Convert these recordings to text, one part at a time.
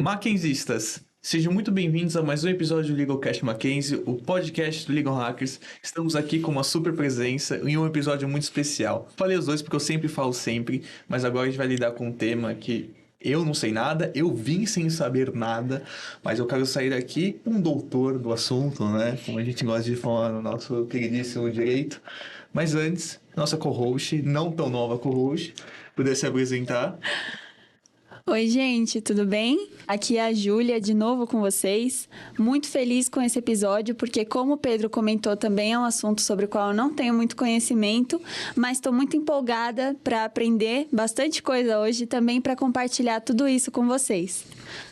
Mackenzistas, sejam muito bem-vindos a mais um episódio do LegalCast Mackenzie, o podcast do Legal Hackers. Estamos aqui com uma super presença em um episódio muito especial. Falei os dois porque eu sempre falo sempre, mas agora a gente vai lidar com um tema que eu não sei nada, eu vim sem saber nada, mas eu quero sair daqui um doutor do assunto, né? Como a gente gosta de falar no nosso queridíssimo direito. Mas antes, nossa co-host, não tão nova co-host, pudesse apresentar. Oi, gente, tudo bem? Aqui é a Júlia, de novo com vocês. Muito feliz com esse episódio, porque como o Pedro comentou, também é um assunto sobre o qual eu não tenho muito conhecimento, mas estou muito empolgada para aprender bastante coisa hoje e também para compartilhar tudo isso com vocês.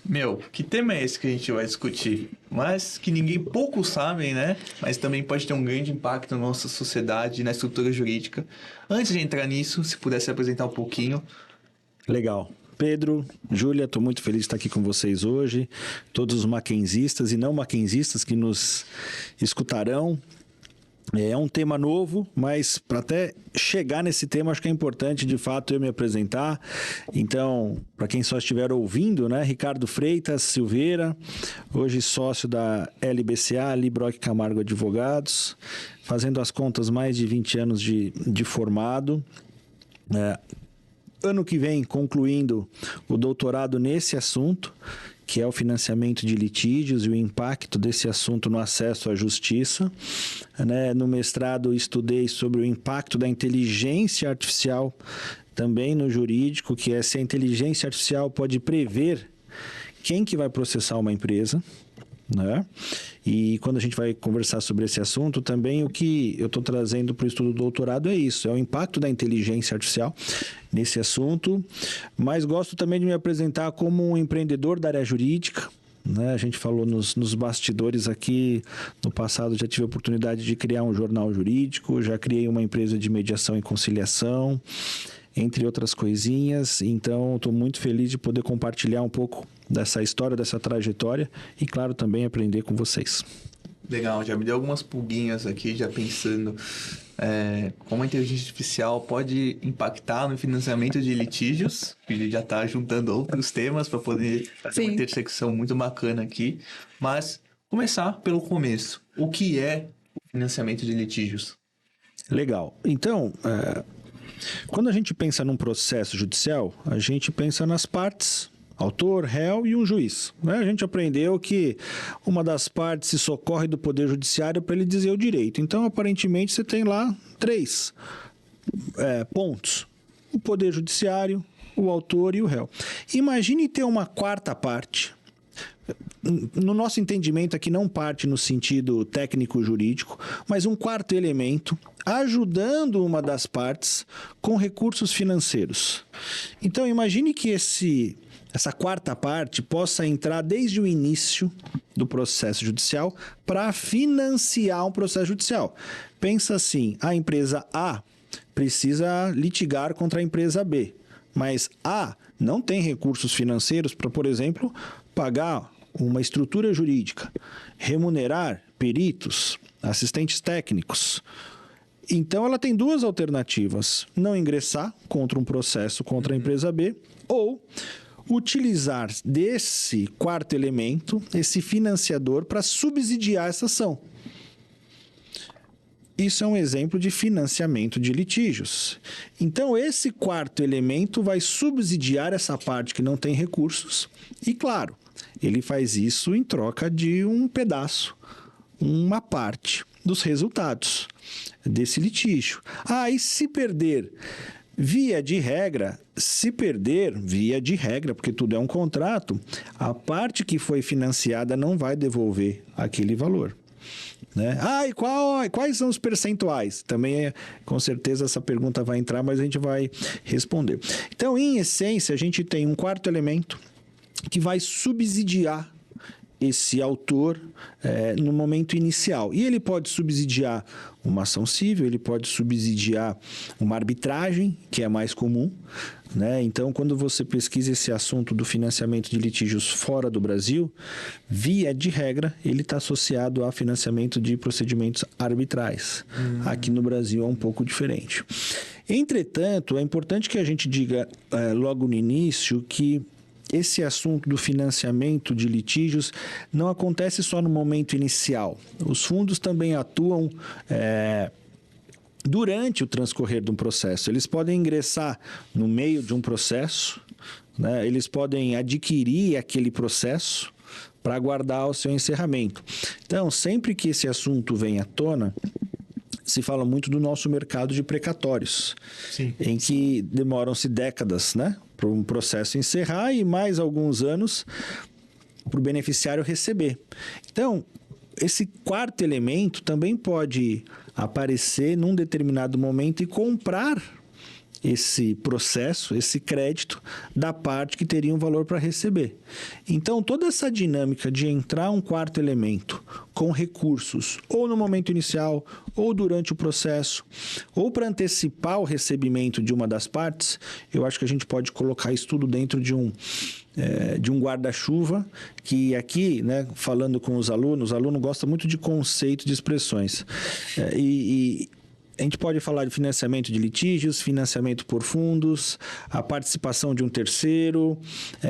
Meu, que tema é esse que a gente vai discutir? Mas que poucos sabem, né? Mas também pode ter um grande impacto na nossa sociedade e na estrutura jurídica. Antes de entrar nisso, se pudesse apresentar um pouquinho. Legal. Pedro, Júlia, estou muito feliz de estar aqui com vocês hoje, todos os mackenzistas e não mackenzistas que nos escutarão. É um tema novo, mas para até chegar nesse tema, acho que é importante, de fato, eu me apresentar. Então, para quem só estiver ouvindo, né, Ricardo Freitas Silveira, hoje sócio da LBCA, Librock Camargo Advogados, fazendo as contas, mais de 20 anos de formado. Ano que vem, concluindo o doutorado nesse assunto, que é o financiamento de litígios e o impacto desse assunto no acesso à justiça. No mestrado, estudei sobre o impacto da inteligência artificial também no jurídico, que é se a inteligência artificial pode prever quem que vai processar uma empresa, né? E quando a gente vai conversar sobre esse assunto, também o que eu estou trazendo para o estudo do doutorado é isso, é o impacto da inteligência artificial nesse assunto, mas gosto também de me apresentar como um empreendedor da área jurídica, né? A gente falou nos bastidores aqui, no passado já tive a oportunidade de criar um jornal jurídico, já criei uma empresa de mediação e conciliação, entre outras coisinhas. Então, estou muito feliz de poder compartilhar um pouco dessa história, dessa trajetória e, claro, também aprender com vocês. Legal, já me deu algumas pulguinhas aqui, já pensando como a inteligência artificial pode impactar no financiamento de litígios, que a gente já está juntando outros temas para poder fazer uma intersecção muito bacana aqui. Mas, começar pelo começo. O que é o financiamento de litígios? Legal. Então, quando a gente pensa num processo judicial, a gente pensa nas partes, autor, réu e um juiz, né? A gente aprendeu que uma das partes se socorre do poder judiciário para ele dizer o direito. Então, aparentemente, você tem lá 3 pontos: o poder judiciário, o autor e o réu. Imagine ter uma quarta parte. No nosso entendimento aqui não parte no sentido técnico-jurídico, mas um quarto elemento ajudando uma das partes com recursos financeiros. Então imagine que essa quarta parte possa entrar desde o início do processo judicial para financiar um processo judicial. Pensa assim, a empresa A precisa litigar contra a empresa B, mas A não tem recursos financeiros para, por exemplo, pagar uma estrutura jurídica, remunerar peritos, assistentes técnicos. Então, ela tem 2 alternativas: não ingressar contra um processo contra a empresa B ou utilizar desse quarto elemento, esse financiador, para subsidiar essa ação. Isso é um exemplo de financiamento de litígios. Então, esse quarto elemento vai subsidiar essa parte que não tem recursos e, claro, ele faz isso em troca de um pedaço, uma parte dos resultados desse litígio. E se perder? Via de regra, porque tudo é um contrato, a parte que foi financiada não vai devolver aquele valor, né? E quais são os percentuais? Também, com certeza, essa pergunta vai entrar, mas a gente vai responder. Então, em essência, a gente tem um quarto elemento que vai subsidiar esse autor no momento inicial. E ele pode subsidiar uma ação civil, ele pode subsidiar uma arbitragem, que é mais comum, né? Então, quando você pesquisa esse assunto do financiamento de litígios fora do Brasil, via de regra, ele está associado a financiamento de procedimentos arbitrais. Aqui no Brasil é um pouco diferente. Entretanto, é importante que a gente diga logo no início que esse assunto do financiamento de litígios não acontece só no momento inicial. Os fundos também atuam durante o transcorrer de um processo. Eles podem ingressar no meio de um processo, né? Eles podem adquirir aquele processo para aguardar o seu encerramento. Então, sempre que esse assunto vem à tona, se fala muito do nosso mercado de precatórios, Sim. em que demoram-se décadas, né, para um processo encerrar e mais alguns anos para o beneficiário receber. Então, esse quarto elemento também pode aparecer num determinado momento e comprar esse processo, esse crédito da parte que teria um valor para receber. Então, toda essa dinâmica de entrar um quarto elemento com recursos, ou no momento inicial, ou durante o processo, ou para antecipar o recebimento de uma das partes, eu acho que a gente pode colocar isso tudo dentro de um guarda-chuva, que aqui, né, falando com os alunos, o aluno gosta muito de conceito, de expressões. A gente pode falar de financiamento de litígios, financiamento por fundos, a participação de um terceiro.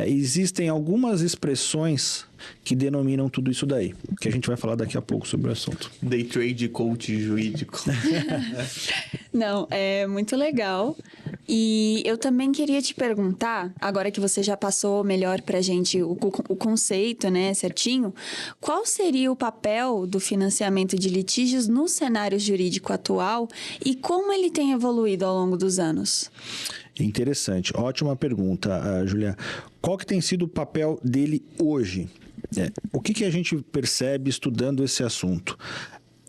Existem algumas expressões que denominam tudo isso daí, que a gente vai falar daqui a pouco sobre o assunto. Day trade, coach jurídico. Não, é muito legal. E eu também queria te perguntar, agora que você já passou melhor pra gente o conceito, né, certinho, qual seria o papel do financiamento de litígios no cenário jurídico atual e como ele tem evoluído ao longo dos anos? Interessante, ótima pergunta, Julia. Qual que tem sido o papel dele hoje? O que a gente percebe estudando esse assunto?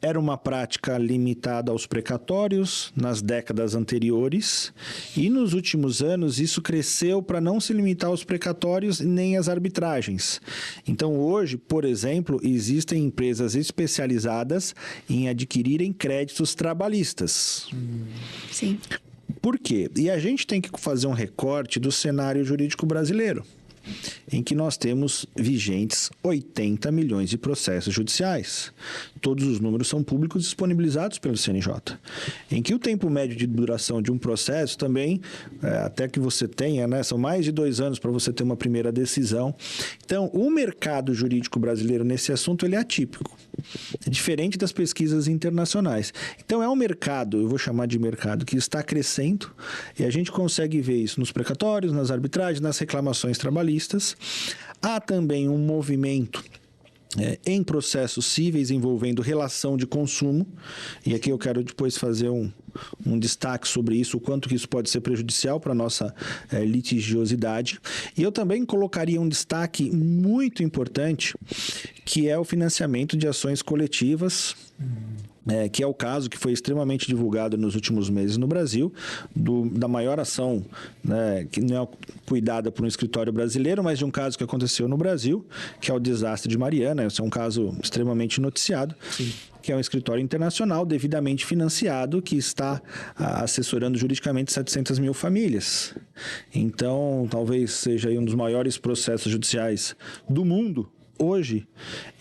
Era uma prática limitada aos precatórios nas décadas anteriores e nos últimos anos isso cresceu para não se limitar aos precatórios nem às arbitragens. Então hoje, por exemplo, existem empresas especializadas em adquirirem créditos trabalhistas. Sim. Por quê? E a gente tem que fazer um recorte do cenário jurídico brasileiro, em que nós temos vigentes 80 milhões de processos judiciais. Todos os números são públicos disponibilizados pelo CNJ. Em que o tempo médio de duração de um processo também, até que você tenha, né, são mais de 2 anos para você ter uma primeira decisão. Então, o mercado jurídico brasileiro nesse assunto ele é atípico. É diferente das pesquisas internacionais. Então, é um mercado, eu vou chamar de mercado, que está crescendo e a gente consegue ver isso nos precatórios, nas arbitragens, nas reclamações trabalhistas. Há também um movimento em processos cíveis envolvendo relação de consumo, e aqui eu quero depois fazer um destaque sobre isso, o quanto que isso pode ser prejudicial para a nossa litigiosidade. E eu também colocaria um destaque muito importante, que é o financiamento de ações coletivas, que é o caso que foi extremamente divulgado nos últimos meses no Brasil, da maior ação, né, que não é cuidada por um escritório brasileiro, mas de um caso que aconteceu no Brasil, que é o desastre de Mariana. Esse é um caso extremamente noticiado. Sim. Que é um escritório internacional devidamente financiado que está assessorando juridicamente 700 mil famílias. Então, talvez seja aí um dos maiores processos judiciais do mundo. Hoje,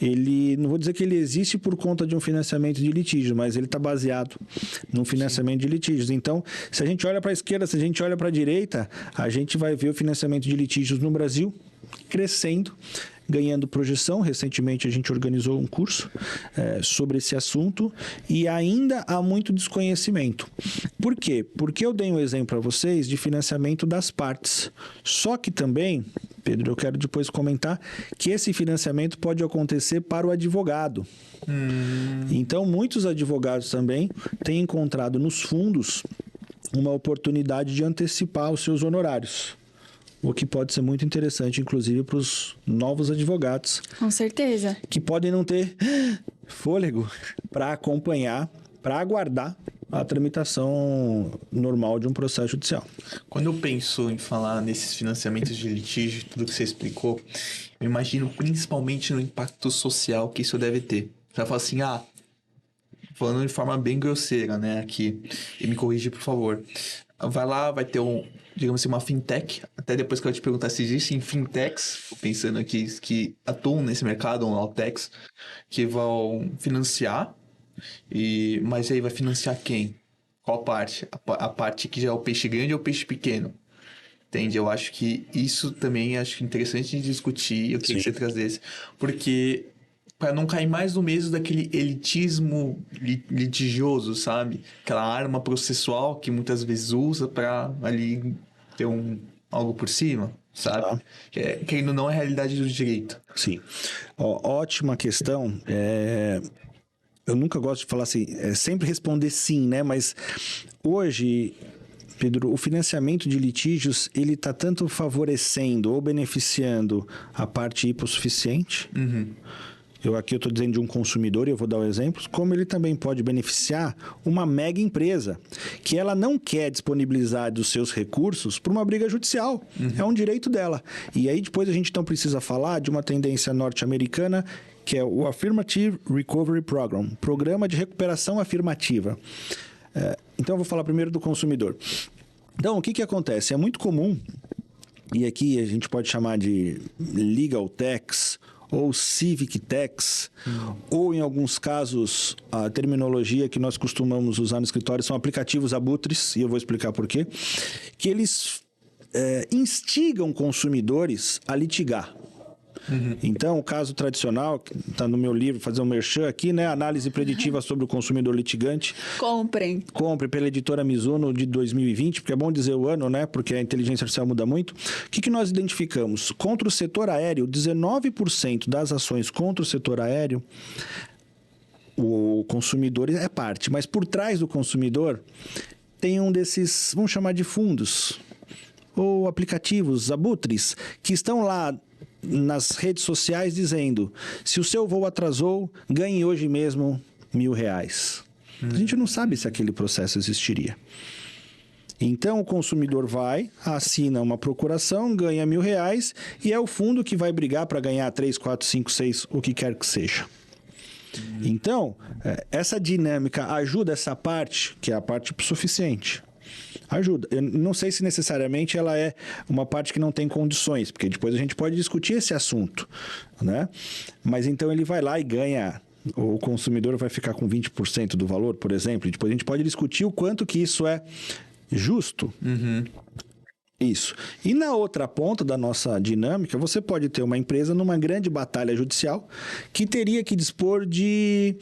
ele, não vou dizer que ele existe por conta de um financiamento de litígio, mas ele está baseado num financiamento de litígios. Então, se a gente olha para a esquerda, se a gente olha para a direita, a gente vai ver o financiamento de litígios no Brasil crescendo, ganhando projeção. Recentemente a gente organizou um curso sobre esse assunto e ainda há muito desconhecimento. Por quê? Porque eu dei um exemplo para vocês de financiamento das partes. Só que também, Pedro, eu quero depois comentar que esse financiamento pode acontecer para o advogado. Então, muitos advogados também têm encontrado nos fundos uma oportunidade de antecipar os seus honorários. O que pode ser muito interessante, inclusive, para os novos advogados. Com certeza. Que podem não ter fôlego para acompanhar, para aguardar a tramitação normal de um processo judicial. Quando eu penso em falar nesses financiamentos de litígio, tudo que você explicou, eu imagino principalmente no impacto social que isso deve ter. Você vai falar assim, falando de forma bem grosseira, né, aqui, e me corrige, por favor. Vai lá, vai ter digamos assim, uma fintech. Até depois que eu te perguntar se existem fintechs, pensando aqui, que atuam nesse mercado, ou Altex, que vão financiar. Mas aí vai financiar quem? Qual parte? A parte que já é o peixe grande ou o peixe pequeno? Entende? Eu acho que isso também acho interessante de discutir, eu queria que Sim. você trazesse, porque para não cair mais no mesmo daquele elitismo litigioso, sabe? Aquela arma processual que muitas vezes usa para ali ter algo por cima, sabe? Tá. Que ainda não é a realidade do direito. Sim. Ó, ótima questão. Eu nunca gosto de falar assim, sempre responder sim, né? Mas hoje, Pedro, o financiamento de litígios, ele está tanto favorecendo ou beneficiando a parte hipossuficiente. Aqui eu estou dizendo de um consumidor, e eu vou dar um exemplo, como ele também pode beneficiar uma mega empresa, que ela não quer disponibilizar dos seus recursos para uma briga judicial. É um direito dela. E aí depois a gente então precisa falar de uma tendência norte-americana, que é o Affirmative Recovery Program, Programa de Recuperação Afirmativa. Então eu vou falar primeiro do consumidor. Então, o que acontece? É muito comum, e aqui a gente pode chamar de legal tax, ou civic tax, ou em alguns casos a terminologia que nós costumamos usar no escritório são aplicativos abutres, e eu vou explicar por quê, que eles instigam consumidores a litigar. Então, o caso tradicional, que está no meu livro, fazer um merchan aqui, né? Análise preditiva sobre o consumidor litigante. Comprem. Compre pela editora Mizuno de 2020, porque é bom dizer o ano, né? Porque a inteligência artificial muda muito. O que nós identificamos? Contra o setor aéreo, 19% das ações contra o setor aéreo, o consumidor é parte, mas por trás do consumidor tem um desses, vamos chamar de fundos, ou aplicativos, abutres, que estão lá nas redes sociais dizendo: se o seu voo atrasou, ganhe hoje mesmo R$1.000. A gente não sabe se aquele processo existiria. Então o consumidor vai, assina uma procuração, ganha R$1.000 e é o fundo que vai brigar para ganhar 3, 4, 5, 6, o que quer que seja. Então, essa dinâmica ajuda essa parte, que é a parte suficiente. Ajuda. Eu não sei se necessariamente ela é uma parte que não tem condições, porque depois a gente pode discutir esse assunto, né? Mas então ele vai lá e ganha, o consumidor vai ficar com 20% do valor, por exemplo, e depois a gente pode discutir o quanto que isso é justo. Isso. E na outra ponta da nossa dinâmica, você pode ter uma empresa numa grande batalha judicial que teria que dispor de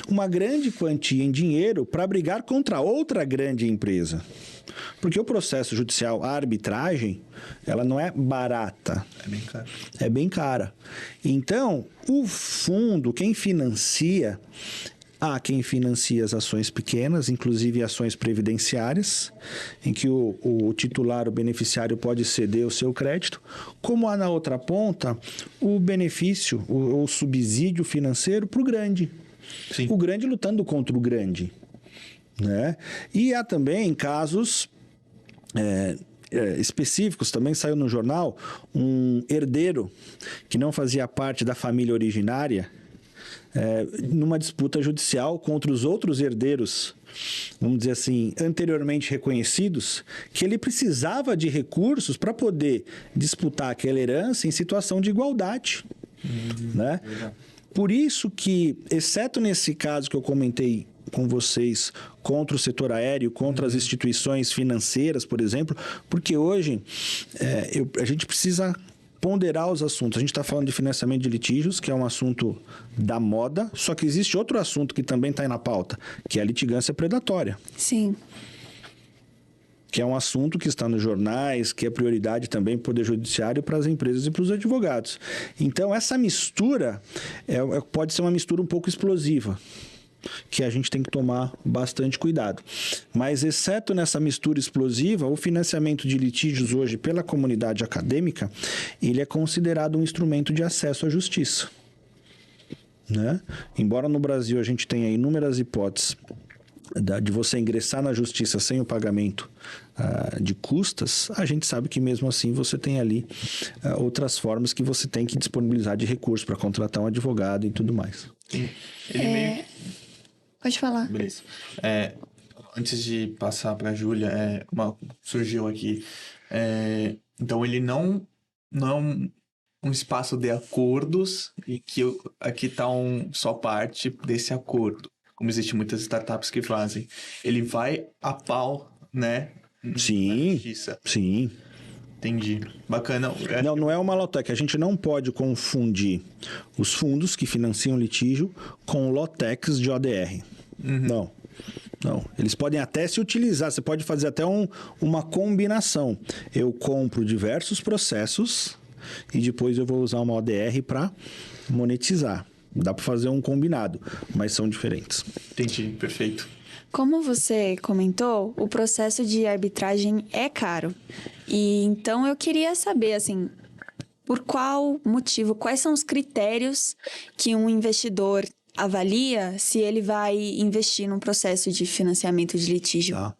uma grande quantia em dinheiro para brigar contra outra grande empresa. Porque o processo judicial, a arbitragem, ela não é barata. É bem caro. É bem cara. Então, o fundo, quem financia... Há quem financia as ações pequenas, inclusive ações previdenciárias, em que o titular, o beneficiário, pode ceder o seu crédito, como há na outra ponta o benefício, o subsídio financeiro para o grande. Sim. O grande lutando contra o grande. Né? E há também casos... específicos, também saiu no jornal, um herdeiro que não fazia parte da família originária, numa disputa judicial contra os outros herdeiros, vamos dizer assim, anteriormente reconhecidos, que ele precisava de recursos para poder disputar aquela herança em situação de igualdade. Né? Por isso que, exceto nesse caso que eu comentei com vocês, contra o setor aéreo, contra as instituições financeiras, por exemplo, porque hoje a gente precisa ponderar os assuntos. A gente está falando de financiamento de litígios, que é um assunto da moda, só que existe outro assunto que também está aí na pauta, que é a litigância predatória. Sim. Que é um assunto que está nos jornais, que é prioridade também para o Poder Judiciário, para as empresas e para os advogados. Então, essa mistura pode ser uma mistura um pouco explosiva, que a gente tem que tomar bastante cuidado. Mas, exceto nessa mistura explosiva, o financiamento de litígios hoje pela comunidade acadêmica, ele é considerado um instrumento de acesso à justiça. Né? Embora no Brasil a gente tenha inúmeras hipóteses de você ingressar na justiça sem o pagamento de custas, a gente sabe que mesmo assim você tem ali outras formas que você tem que disponibilizar de recursos para contratar um advogado e tudo mais. Sim. Ele meio... Pode falar. Beleza. Antes de passar para a Júlia, surgiu aqui. Então, ele não é um espaço de acordos e que aqui está só parte desse acordo, como existem muitas startups que fazem. Ele vai a pau, né? Sim, Na justiça. sim. Entendi. Bacana. Não é uma LOTEC. A gente não pode confundir os fundos que financiam litígio com LOTECs de ODR. Não. Eles podem até se utilizar. Você pode fazer até uma combinação. Eu compro diversos processos e depois eu vou usar uma ODR para monetizar. Dá para fazer um combinado, mas são diferentes. Entendi, perfeito. Como você comentou, o processo de arbitragem é caro. E então eu queria saber, assim, por qual motivo, quais são os critérios que um investidor avalia se ele vai investir num processo de financiamento de litígio? Tá.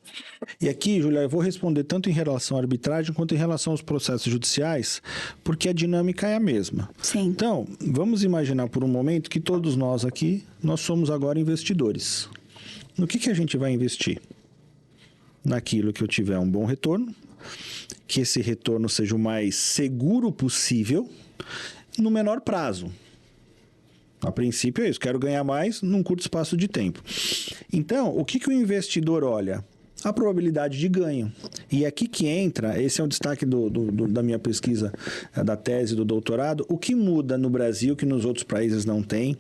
E aqui, Julia, eu vou responder tanto em relação à arbitragem quanto em relação aos processos judiciais, porque a dinâmica é a mesma. Sim. Então, vamos imaginar por um momento que todos nós aqui, nós somos agora investidores. No que a gente vai investir? Naquilo que eu tiver um bom retorno, que esse retorno seja o mais seguro possível, no menor prazo. A princípio é isso, quero ganhar mais num curto espaço de tempo. Então, o que o investidor olha? A probabilidade de ganho. E aqui que entra, esse é um destaque da minha pesquisa, da tese, do doutorado, o que muda no Brasil que nos outros países não tem.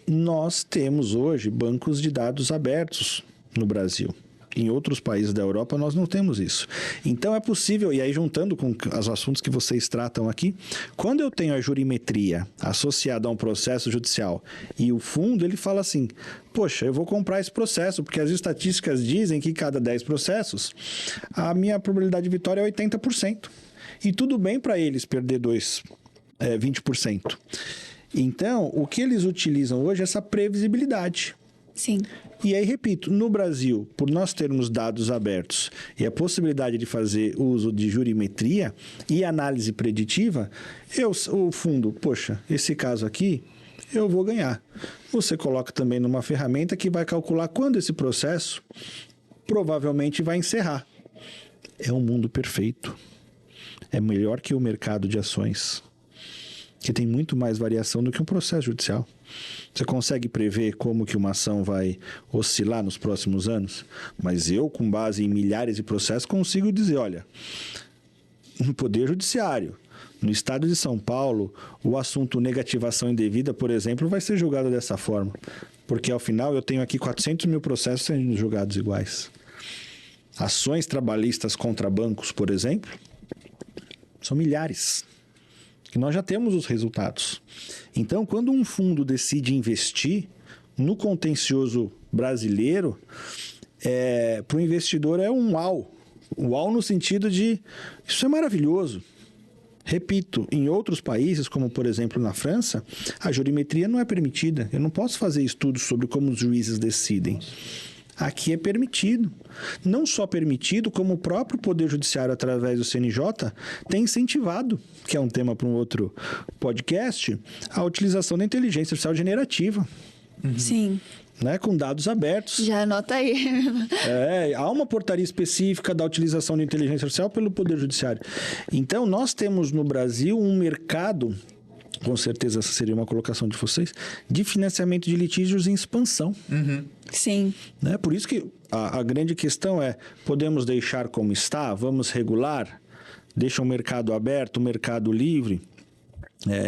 Nós temos hoje bancos de dados abertos no Brasil. Em outros países da Europa, nós não temos isso. Então, é possível, e aí juntando com os assuntos que vocês tratam aqui, quando eu tenho a jurimetria associada a um processo judicial e o fundo, ele fala assim, poxa, eu vou comprar esse processo, porque as estatísticas dizem que cada 10 processos, a minha probabilidade de vitória é 80%. E tudo bem para eles perder 20%. Então, o que eles utilizam hoje é essa previsibilidade. Sim. E aí, repito, no Brasil, por nós termos dados abertos e a possibilidade de fazer uso de jurimetria e análise preditiva, o fundo, poxa, esse caso aqui, eu vou ganhar. Você coloca também numa ferramenta que vai calcular quando esse processo provavelmente vai encerrar. É um mundo perfeito. É melhor que o mercado de ações, que tem muito mais variação do que um processo judicial. Você consegue prever como que uma ação vai oscilar nos próximos anos? Mas eu, com base em milhares de processos, consigo dizer, olha, no Poder Judiciário, no Estado de São Paulo, o assunto negativação indevida, por exemplo, vai ser julgado dessa forma. Porque, ao final, eu tenho aqui 400 mil processos sendo julgados iguais. Ações trabalhistas contra bancos, por exemplo, são milhares. Que nós já temos os resultados. Então, quando um fundo decide investir no contencioso brasileiro, para o investidor é um uau. Um uau no sentido de, isso é maravilhoso. Repito, em outros países, como por exemplo na França, a jurimetria não é permitida. Eu não posso fazer estudos sobre como os juízes decidem. Aqui é permitido. Não só permitido, como o próprio Poder Judiciário, através do CNJ, tem incentivado, que é um tema para um outro podcast, a utilização da inteligência artificial generativa. Sim. Né, com dados abertos. Já anota aí. Há uma portaria específica da utilização de inteligência artificial pelo Poder Judiciário. Então, nós temos no Brasil um mercado, com certeza essa seria uma colocação de vocês, de financiamento de litígios em expansão. Sim. Né? Por isso que a grande questão é, podemos deixar como está? Vamos regular? Deixa o mercado aberto, o mercado livre?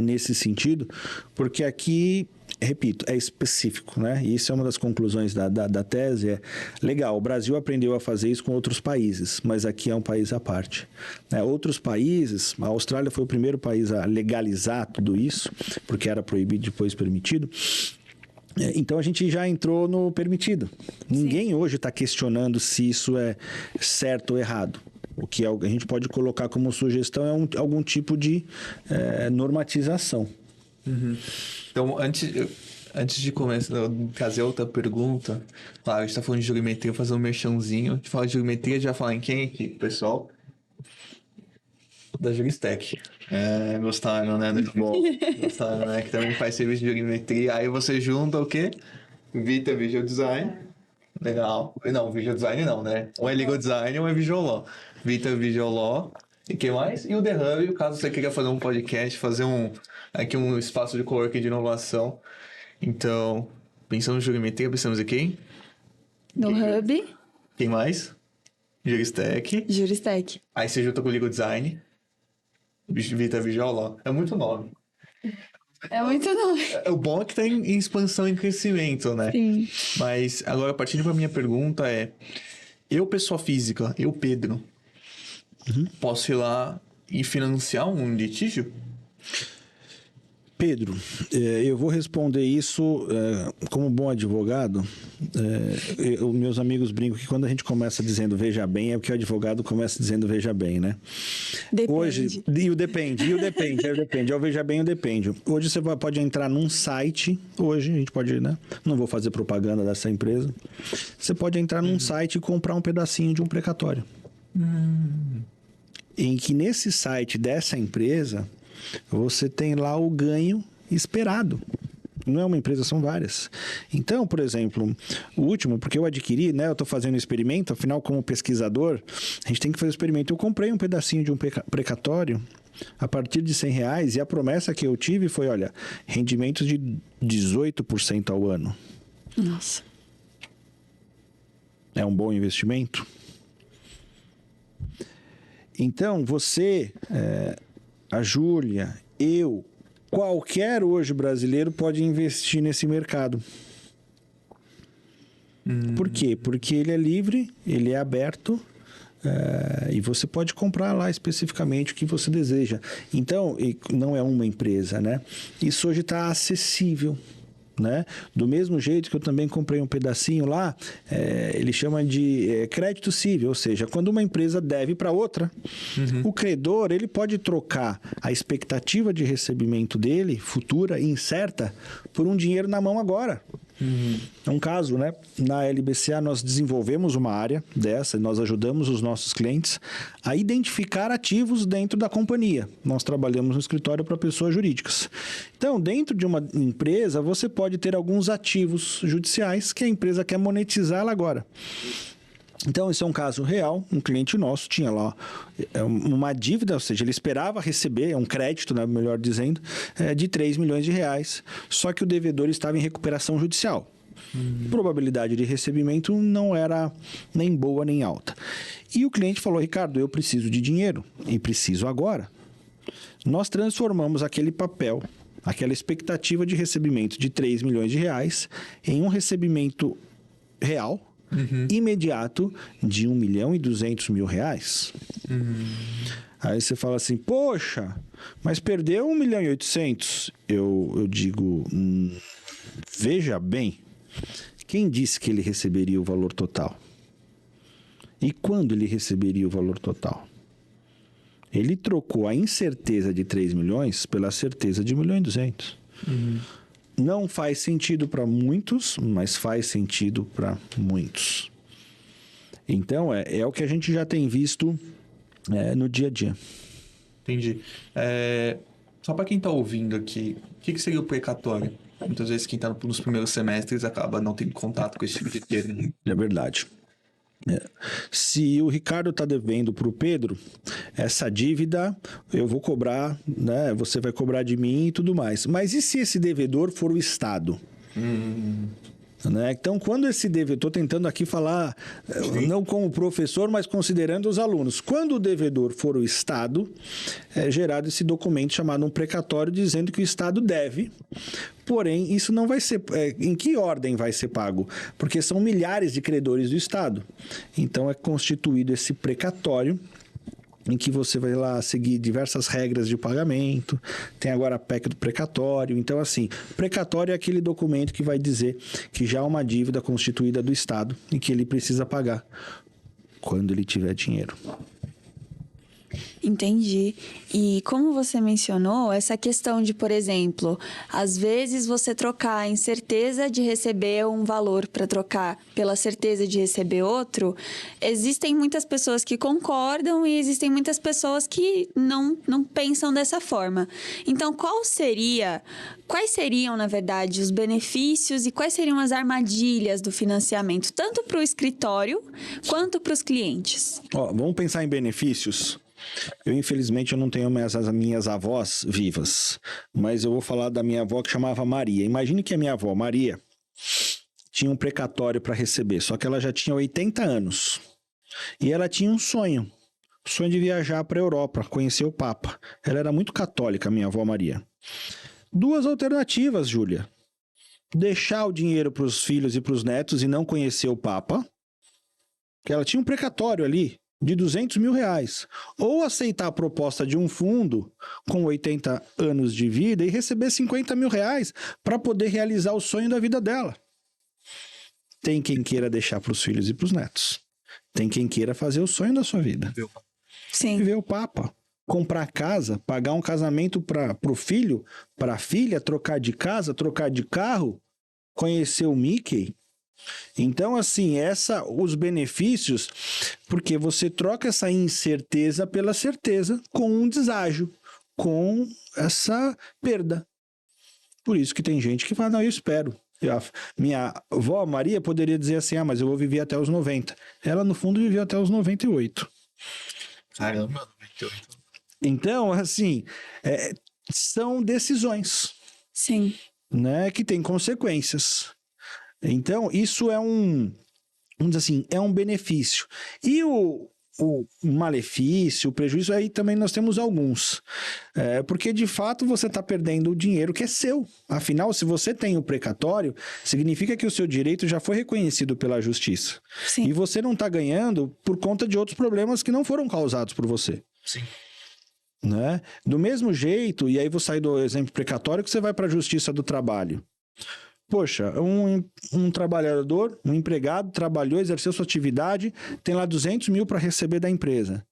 Nesse sentido, porque aqui, repito, é específico, né? E isso é uma das conclusões da tese, legal, o Brasil aprendeu a fazer isso com outros países, mas aqui é um país à parte. Outros países, a Austrália foi o primeiro país a legalizar tudo isso, porque era proibido, depois permitido. Então, a gente já entrou no permitido. Ninguém hoje está questionando se isso é certo ou errado. O que a gente pode colocar como sugestão é algum tipo de normatização. Então, antes de começar, fazer outra pergunta, claro, a gente está falando de jurimetria, vou fazer um merchanzinho. A gente fala de jurimetria, a gente vai falar em quem aqui, pessoal? Da Juristec. Gostaram, né? Muito bom. Gostaram, né? Que também faz serviço de jurimetria. Aí você junta o quê? Vita Visual Design. Legal. Não, Visual Design não, né? Um é Legal Design, um é Visual Law. Vita Visual Law. E o que mais? E o The Hub, caso você queira fazer um podcast, fazer aqui um espaço de coworking de inovação. Então, pensando em jurimetria, pensamos em quem? No Hub. Quem mais? Juristec. Juristec. Aí você junta com o Legal Design. Vita Vijoló. É muito nome. É muito nome. O bom é que tá em expansão e crescimento, né? Sim. Mas agora, partindo pra minha pergunta eu, pessoa física, eu, Pedro, posso ir lá e financiar um litígio? Pedro, eu vou responder isso como bom advogado. Os meus amigos brincam que quando a gente começa dizendo veja bem, é porque o advogado começa dizendo veja bem, né? Depende. Hoje, e o depende, é o veja bem e o depende. Hoje você pode entrar num site, hoje a gente pode, né? Não vou fazer propaganda dessa empresa. Você pode entrar num site e comprar um pedacinho de um precatório. Em que nesse site dessa empresa, você tem lá o ganho esperado. Não é uma empresa, são várias. Então, por exemplo, o último, porque eu adquiri, né? Eu estou fazendo um experimento, afinal, como pesquisador, a gente tem que fazer um experimento. Eu comprei um pedacinho de um precatório a partir de R$100 e a promessa que eu tive foi, olha, rendimentos de 18% ao ano. Nossa. É um bom investimento? Então, você, a Júlia, eu, qualquer hoje brasileiro pode investir nesse mercado. Por quê? Porque ele é livre, ele é aberto e você pode comprar lá especificamente o que você deseja. Então, não é uma empresa, né? Isso hoje está acessível. Né? Do mesmo jeito que eu também comprei um pedacinho lá, ele chama de crédito cível, ou seja, quando uma empresa deve para outra, o credor ele pode trocar a expectativa de recebimento dele, futura e incerta, por um dinheiro na mão agora. É um caso, né? Na LBCA nós desenvolvemos uma área dessa, nós ajudamos os nossos clientes a identificar ativos dentro da companhia. Nós trabalhamos no escritório para pessoas jurídicas. Então, dentro de uma empresa, você pode ter alguns ativos judiciais que a empresa quer monetizar ela agora. Então, esse é um caso real. Um cliente nosso tinha lá uma dívida, ou seja, ele esperava receber um crédito, né, melhor dizendo, de R$3 milhões, só que o devedor estava em recuperação judicial. Probabilidade de recebimento não era nem boa nem alta. E o cliente falou, Ricardo, eu preciso de dinheiro e preciso agora. Nós transformamos aquele papel, aquela expectativa de recebimento de R$3 milhões em um recebimento real, imediato de R$1.200.000. Aí você fala assim, poxa, mas perdeu 1.800.000. Eu digo, veja bem, quem disse que ele receberia o valor total? E quando ele receberia o valor total? Ele trocou a incerteza de 3 milhões pela certeza de 1.200.000. Não faz sentido para muitos, mas faz sentido para muitos. Então, é o que a gente já tem visto no dia a dia. Entendi. Só para quem está ouvindo aqui, o que seria o precatório? Muitas vezes quem está nos primeiros semestres acaba não tendo contato com esse tipo de termo. É verdade. Se o Ricardo está devendo para o Pedro, essa dívida eu vou cobrar, né? Você vai cobrar de mim e tudo mais. Mas e se esse devedor for o Estado? Né? Então, quando esse devedor... Estou tentando aqui falar, não como professor, mas considerando os alunos. Quando o devedor for o Estado, é gerado esse documento chamado um precatório, dizendo que o Estado deve... Porém, isso não vai ser... em que ordem vai ser pago? Porque são milhares de credores do Estado. Então, é constituído esse precatório, em que você vai lá seguir diversas regras de pagamento. Tem agora a PEC do precatório. Então, assim, precatório é aquele documento que vai dizer que já há uma dívida constituída do Estado e que ele precisa pagar quando ele tiver dinheiro. Entendi. E como você mencionou, essa questão de, por exemplo, às vezes você trocar a incerteza de receber um valor para trocar pela certeza de receber outro, existem muitas pessoas que concordam e existem muitas pessoas que não pensam dessa forma. Então, quais seriam, na verdade, os benefícios e quais seriam as armadilhas do financiamento, tanto para o escritório quanto para os clientes? Vamos pensar em benefícios. Infelizmente, eu não tenho mais as minhas avós vivas, mas eu vou falar da minha avó que chamava Maria. Imagine que a minha avó, Maria, tinha um precatório para receber, só que ela já tinha 80 anos. E ela tinha um sonho. sonho de viajar para a Europa, conhecer o Papa. Ela era muito católica, minha avó Maria. 2 alternativas, Júlia. Deixar o dinheiro para os filhos e para os netos e não conhecer o Papa, que ela tinha um precatório ali de R$200 mil. Ou aceitar a proposta de um fundo com 80 anos de vida e receber R$50 mil para poder realizar o sonho da vida dela. Tem quem queira deixar para os filhos e para os netos. Tem quem queira fazer o sonho da sua vida. Sim. Viver o Papa. Comprar casa, pagar um casamento para o filho, para a filha, trocar de casa, trocar de carro, conhecer o Mickey. Então, assim, os benefícios, porque você troca essa incerteza pela certeza com um deságio, com essa perda. Por isso que tem gente que fala, não, eu espero. Minha avó Maria poderia dizer assim, mas eu vou viver até os 90. Ela, no fundo, viveu até os 98. Caramba, 98. Então, assim, são decisões. Sim. Né, que tem consequências. Então, isso vamos dizer assim, é um benefício. E o malefício, o prejuízo, aí também nós temos alguns. Porque, de fato, você está perdendo o dinheiro que é seu. Afinal, se você tem o precatório, significa que o seu direito já foi reconhecido pela justiça. Sim. E você não está ganhando por conta de outros problemas que não foram causados por você. Sim. Né? Do mesmo jeito, e aí vou sair do exemplo precatório, que você vai para a Justiça do Trabalho. Poxa, um trabalhador, um empregado, trabalhou, exerceu sua atividade, tem lá R$200 mil para receber da empresa.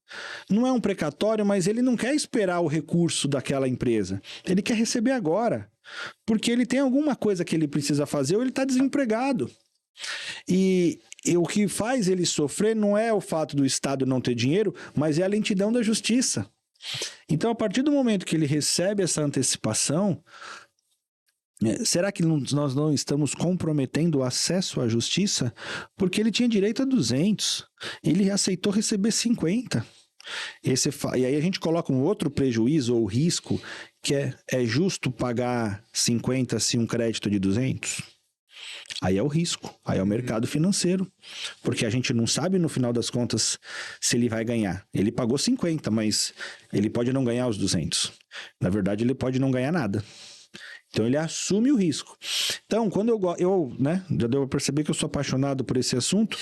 Não é um precatório, mas ele não quer esperar o recurso daquela empresa. Ele quer receber agora, porque ele tem alguma coisa que ele precisa fazer ou ele está desempregado. E o que faz ele sofrer não é o fato do Estado não ter dinheiro, mas é a lentidão da justiça. Então, a partir do momento que ele recebe essa antecipação, será que nós não estamos comprometendo o acesso à justiça? Porque ele tinha direito a 200, ele aceitou receber 50. E aí a gente coloca um outro prejuízo ou risco, que é justo pagar 50 se um crédito de 200? Aí é o risco, aí é o mercado financeiro, porque a gente não sabe no final das contas se ele vai ganhar. Ele pagou 50, mas ele pode não ganhar os 200. Na verdade, ele pode não ganhar nada. Então, ele assume o risco. Então, quando eu já deu para perceber que eu sou apaixonado por esse assunto,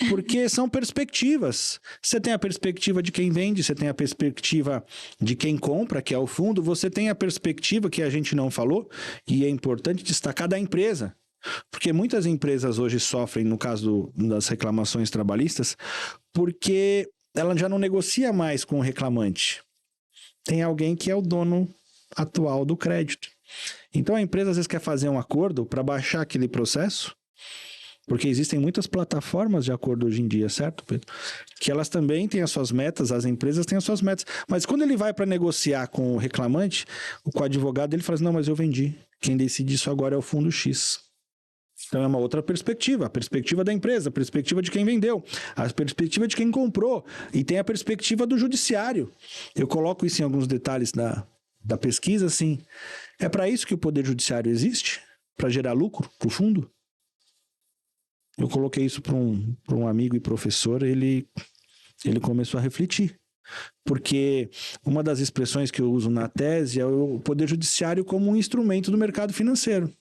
porque são perspectivas. Você tem a perspectiva de quem vende, você tem a perspectiva de quem compra, que é o fundo, você tem a perspectiva que a gente não falou, e é importante destacar da empresa. Porque muitas empresas hoje sofrem, no caso das reclamações trabalhistas, porque ela já não negocia mais com o reclamante. Tem alguém que é o dono atual do crédito. Então a empresa às vezes quer fazer um acordo para baixar aquele processo, porque existem muitas plataformas de acordo hoje em dia, certo, Pedro? Que elas também têm as suas metas, as empresas têm as suas metas. Mas quando ele vai para negociar com o reclamante, com o advogado, ele fala assim, não, mas eu vendi. Quem decide isso agora é o fundo X. Então é uma outra perspectiva, a perspectiva da empresa, a perspectiva de quem vendeu, a perspectiva de quem comprou, e tem a perspectiva do judiciário. Eu coloco isso em alguns detalhes da pesquisa, assim, é para isso que o Poder Judiciário existe? Para gerar lucro para o fundo? Eu coloquei isso para um amigo e professor, ele começou a refletir. Porque uma das expressões que eu uso na tese é o Poder Judiciário como um instrumento do mercado financeiro.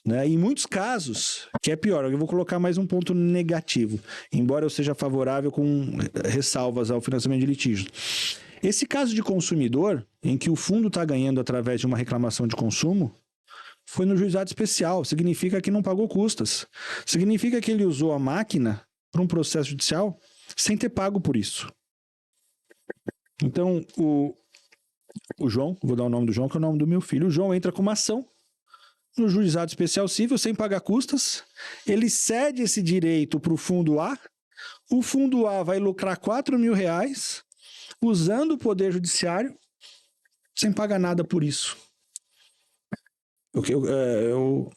Né? Em muitos casos, que é pior, eu vou colocar mais um ponto negativo, embora eu seja favorável com ressalvas ao financiamento de litígio. Esse caso de consumidor, em que o fundo está ganhando através de uma reclamação de consumo, foi no juizado especial, significa que não pagou custas, significa que ele usou a máquina para um processo judicial sem ter pago por isso. Então, o João, vou dar o nome do João, que é o nome do meu filho, o João entra com uma ação no juizado especial civil sem pagar custas, ele cede esse direito para o fundo A, o fundo A vai lucrar R$4 mil usando o Poder Judiciário sem pagar nada por isso.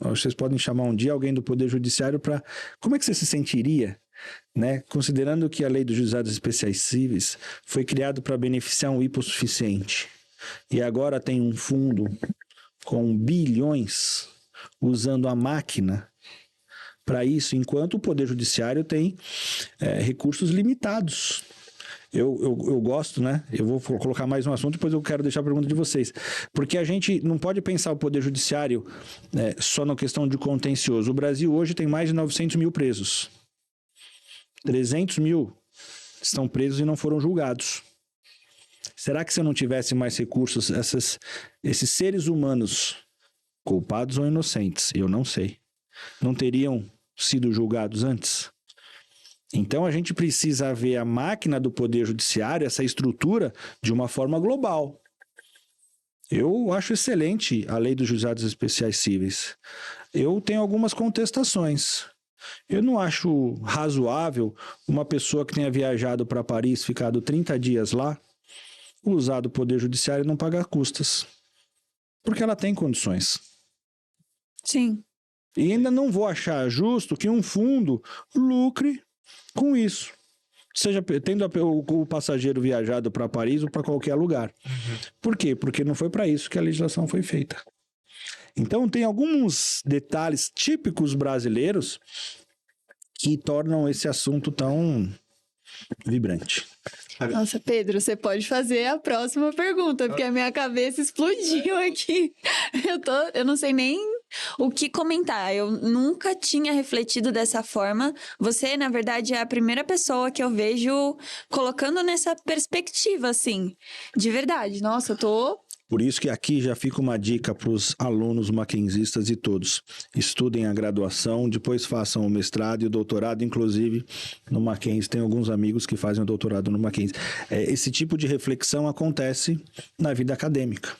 Vocês podem chamar um dia alguém do Poder Judiciário para... Como é que você se sentiria, né? Considerando que a lei dos juizados especiais cíveis foi criada para beneficiar um hipossuficiente e agora tem um fundo com bilhões usando a máquina para isso, enquanto o Poder Judiciário tem recursos limitados. Eu gosto, né? Eu vou colocar mais um assunto, depois eu quero deixar a pergunta de vocês. Porque a gente não pode pensar o Poder Judiciário só na questão de contencioso. O Brasil hoje tem mais de 900 mil presos. 300 mil estão presos e não foram julgados. Será que se eu não tivesse mais recursos, esses seres humanos, culpados ou inocentes, eu não sei, não teriam sido julgados antes? Então a gente precisa ver a máquina do Poder Judiciário, essa estrutura, de uma forma global. Eu acho excelente a lei dos juizados especiais cíveis. Eu tenho algumas contestações. Eu não acho razoável uma pessoa que tenha viajado para Paris, ficado 30 dias lá, usar do Poder Judiciário e não pagar custas. Porque ela tem condições. Sim. E ainda não vou achar justo que um fundo lucre com isso. Seja tendo o passageiro viajado para Paris ou para qualquer lugar. Por quê? Porque não foi para isso que a legislação foi feita. Então, tem alguns detalhes típicos brasileiros que tornam esse assunto tão vibrante. Nossa, Pedro, você pode fazer a próxima pergunta, porque a minha cabeça explodiu aqui. Eu não sei nem o que comentar. Eu nunca tinha refletido dessa forma. Você, na verdade, é a primeira pessoa que eu vejo colocando nessa perspectiva, assim. De verdade. Nossa, eu tô... Por isso que aqui já fica uma dica para os alunos mackenzistas e todos. Estudem a graduação, depois façam o mestrado e o doutorado, inclusive no Mackenzie. Tem alguns amigos que fazem o doutorado no Mackenzie. Esse tipo de reflexão acontece na vida acadêmica.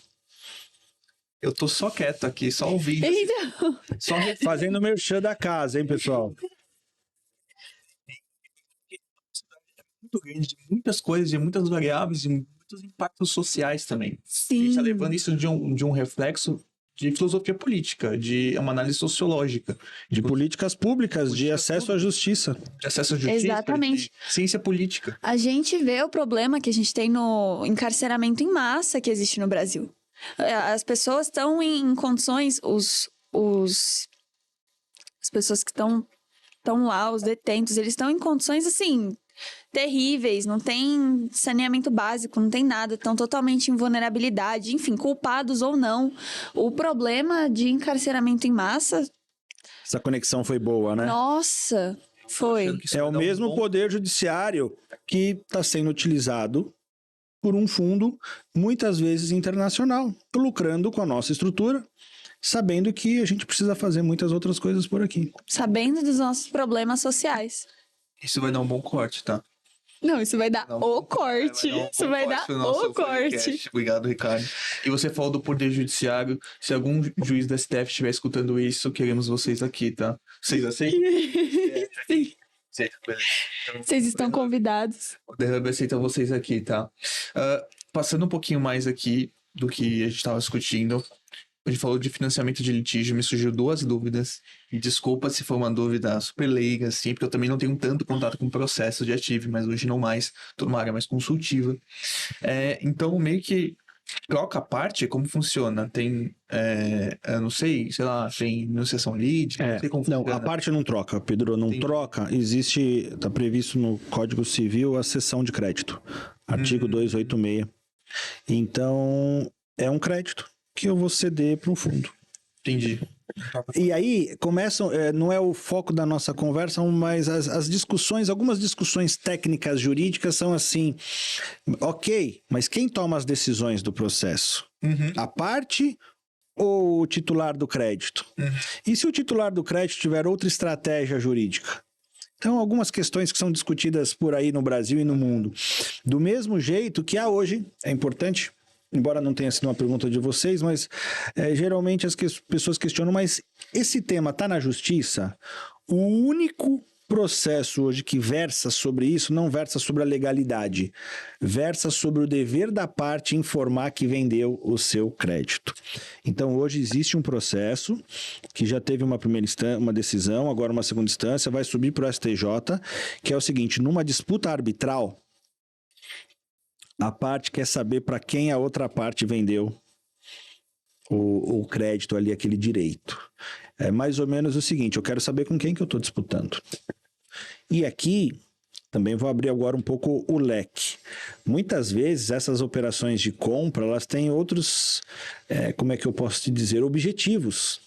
Eu tô só quieto aqui, só ouvindo. Então... Só Fazendo o merchan da casa, hein, pessoal? muito grande, de muitas coisas, de muitas variáveis, de muitos impactos sociais também. A Sim. gente está levando isso de um reflexo de filosofia política, de uma análise sociológica. De políticas públicas, de acesso à justiça. De acesso à justiça, Exatamente. de ciência política. A gente vê o problema que a gente tem no encarceramento em massa que existe no Brasil. As pessoas estão em condições, as pessoas que estão lá, os detentos, eles estão em condições, assim, terríveis, não tem saneamento básico, não tem nada, estão totalmente em vulnerabilidade, enfim, culpados ou não. O problema de encarceramento em massa... Essa conexão foi boa, né? Nossa, foi. É o mesmo Poder Judiciário que está sendo utilizado por um fundo, muitas vezes internacional, lucrando com a nossa estrutura, sabendo que a gente precisa fazer muitas outras coisas por aqui. Sabendo dos nossos problemas sociais. Isso vai dar um bom corte, tá? Não, isso vai dar o corte. Vai dar um Isso bom vai corte dar pro nosso o corte. podcast. Obrigado, Ricardo. E você falou do Poder Judiciário. Se algum juiz da STF estiver escutando isso, queremos vocês aqui, tá? Vocês aceitam? Sim. Certo, beleza. Então, Vocês estão convidados. o Derrub aceita vocês aqui, tá? Passando um pouquinho mais aqui do que a gente estava discutindo, a gente falou de financiamento de litígio, me surgiu duas dúvidas. E desculpa se for uma dúvida super leiga, assim, porque eu também não tenho tanto contato com o processo, já tive, mas hoje não mais, tô numa área mais consultiva. Então, meio que troca a parte, como funciona? Tem, eu não sei, sei lá, tem negociação lead, não sei como Não, funciona. a parte não troca, Pedro, não troca. Existe, está previsto no Código Civil a cessão de crédito, artigo 286. Então, é um crédito que eu vou ceder para um fundo. Entendi. E aí começam, não é o foco da nossa conversa, mas as discussões, algumas discussões técnicas jurídicas são assim, ok, mas quem toma as decisões do processo? A parte ou o titular do crédito? E se o titular do crédito tiver outra estratégia jurídica? Então, algumas questões que são discutidas por aí no Brasil e no mundo. Do mesmo jeito que há hoje, é importante, embora não tenha sido uma pergunta de vocês, mas geralmente as pessoas questionam, mas esse tema está na justiça? O único processo hoje que versa sobre isso não versa sobre a legalidade, versa sobre o dever da parte informar que vendeu o seu crédito. Então, hoje existe um processo que já teve uma primeira instância, uma decisão, agora uma segunda instância, vai subir para o STJ, que é o seguinte, numa disputa arbitral, a parte quer saber para quem a outra parte vendeu o crédito ali, aquele direito. é mais ou menos o seguinte: eu quero saber com quem que eu estou disputando. E aqui também vou abrir agora um pouco o leque. Muitas vezes essas operações de compra, elas têm outros, como é que eu posso te dizer, objetivos.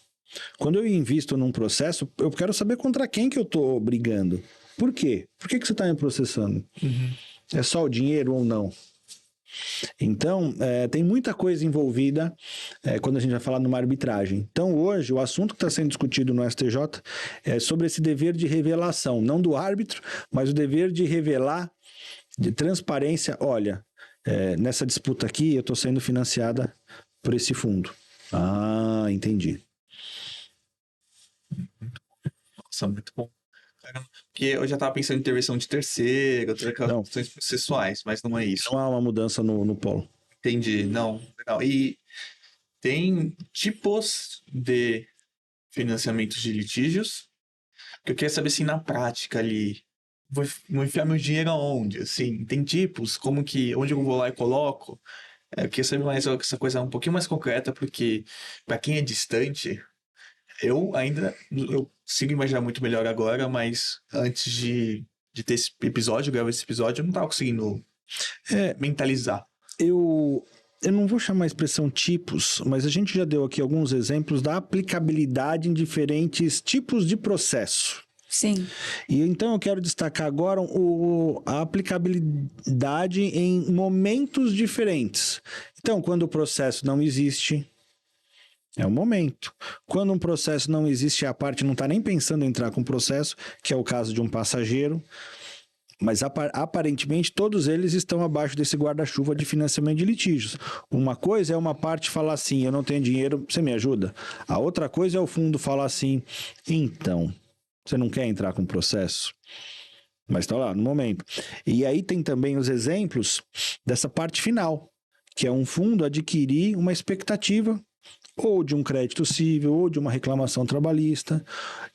Quando eu invisto num processo, eu quero saber contra quem que eu estou brigando. Por quê? Por que você está me processando? É só o dinheiro ou não? Então, tem muita coisa envolvida quando a gente vai falar numa arbitragem. Então, hoje, o assunto que está sendo discutido no STJ é sobre esse dever de revelação, não do árbitro, mas o dever de revelar, de transparência. Olha, nessa disputa aqui, eu estou sendo financiada por esse fundo. Ah, entendi. Nossa, muito bom. Porque eu já estava pensando em intervenção de terceiro, outras questões processuais, mas não é isso. Não há uma mudança no polo. Entendi, não. Legal. E tem tipos de financiamentos de litígios que eu queria saber, assim, na prática ali, vou enfiar meu dinheiro aonde? Assim, tem tipos, onde eu vou lá e coloco? Eu queria saber mais essa coisa um pouquinho mais concreta, porque para quem é distante, eu consigo imaginar muito melhor agora, mas antes de ter esse episódio, gravar esse episódio, eu não estava conseguindo mentalizar. Eu não vou chamar a expressão tipos, mas a gente já deu aqui alguns exemplos da aplicabilidade em diferentes tipos de processo. Sim. E então eu quero destacar agora a aplicabilidade em momentos diferentes. Então, quando o processo não existe, é o momento. Quando um processo não existe, a parte não está nem pensando em entrar com o processo, que é o caso de um passageiro. Mas aparentemente todos eles estão abaixo desse guarda-chuva de financiamento de litígios. Uma coisa é uma parte falar assim: eu não tenho dinheiro, você me ajuda? A outra coisa é o fundo falar assim: então, você não quer entrar com o processo? Mas está lá, no momento. E aí tem também os exemplos dessa parte final, que é um fundo adquirir uma expectativa ou de um crédito cível, ou de uma reclamação trabalhista.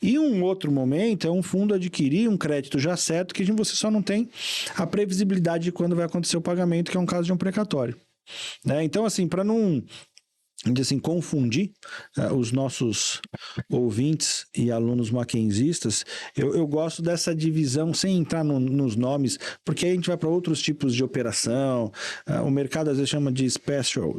E um outro momento é um fundo adquirir um crédito já certo, que você só não tem a previsibilidade de quando vai acontecer o pagamento, que é um caso de um precatório. Então, assim, para não confundir os nossos ouvintes e alunos mackenzistas, eu gosto dessa divisão sem entrar nos nomes, porque aí a gente vai para outros tipos de operação. O mercado às vezes chama de special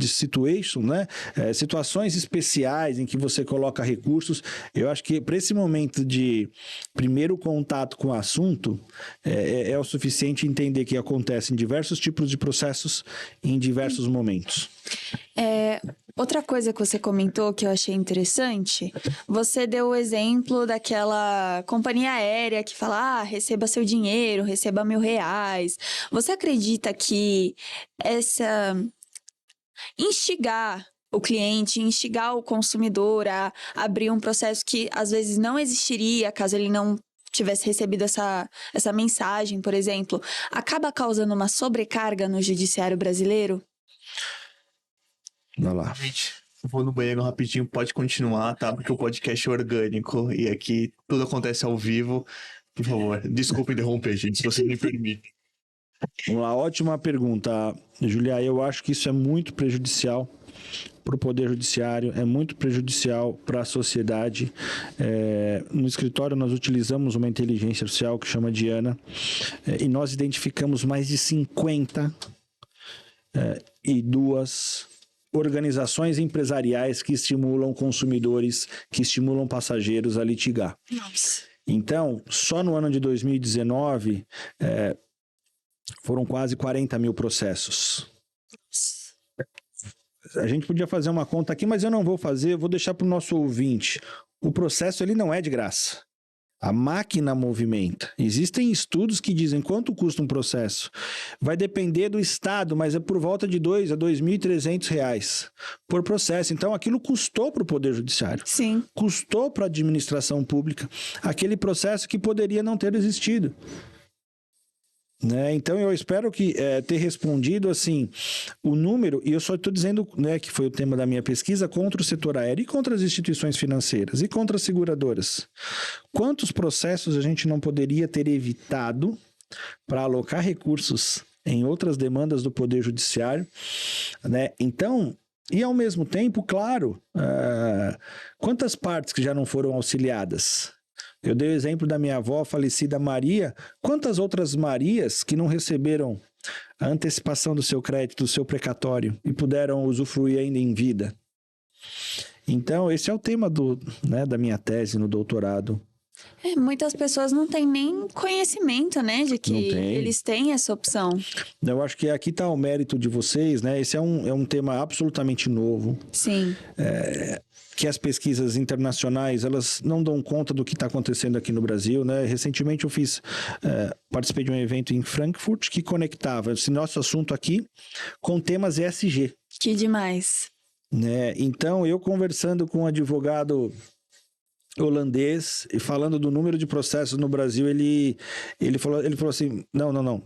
situation, né? Situações especiais em que você coloca recursos. Eu acho que para esse momento de primeiro contato com o assunto, é o suficiente entender que acontece em diversos tipos de processos em diversos momentos. Outra coisa que você comentou que eu achei interessante, você deu o exemplo daquela companhia aérea que fala, receba seu dinheiro, receba R$1.000. Você acredita que instigar o cliente, instigar o consumidor a abrir um processo que às vezes não existiria caso ele não tivesse recebido essa mensagem, por exemplo, acaba causando uma sobrecarga no judiciário brasileiro? Vai lá. Gente, vou no banheiro rapidinho, pode continuar, tá? Porque o podcast é orgânico e aqui tudo acontece ao vivo. Por favor, desculpe interromper, gente, se você me permite. Vamos lá, ótima pergunta, Julia. Eu acho que isso é muito prejudicial para o Poder Judiciário, é muito prejudicial para a sociedade. No escritório nós utilizamos uma inteligência artificial que chama Diana, e nós identificamos mais de 52 organizações empresariais que estimulam consumidores, que estimulam passageiros a litigar. Nossa. Então, só no ano de 2019, foram quase 40 mil processos. A gente podia fazer uma conta aqui, mas eu não vou fazer, vou deixar para o nosso ouvinte. O processo ele não é de graça. A máquina movimenta. Existem estudos que dizem quanto custa um processo. Vai depender do estado, mas é por volta de R$2.000 a R$2.300 por processo. Então, aquilo custou para o Poder Judiciário. Sim. Custou para a administração pública aquele processo que poderia não ter existido. Então eu espero que ter respondido assim o número, e eu só estou dizendo que foi o tema da minha pesquisa, contra o setor aéreo e contra as instituições financeiras e contra as seguradoras. Quantos processos a gente não poderia ter evitado para alocar recursos em outras demandas do Poder Judiciário, Então E, ao mesmo tempo, claro, quantas partes que já não foram auxiliadas? Eu dei o exemplo da minha avó, falecida Maria. Quantas outras Marias que não receberam a antecipação do seu crédito, do seu precatório, e puderam usufruir ainda em vida? Então, esse é o tema da minha tese no doutorado. Muitas pessoas não têm nem conhecimento, né, de que eles têm essa opção. Eu acho que aqui está o mérito de vocês, né? Esse é um tema absolutamente novo. Sim. Que as pesquisas internacionais, elas não dão conta do que está acontecendo aqui no Brasil, né? Recentemente eu participei de um evento em Frankfurt que conectava esse nosso assunto aqui com temas ESG. Que demais. Né? Então, eu conversando com um advogado holandês e falando do número de processos no Brasil, ele falou assim, não,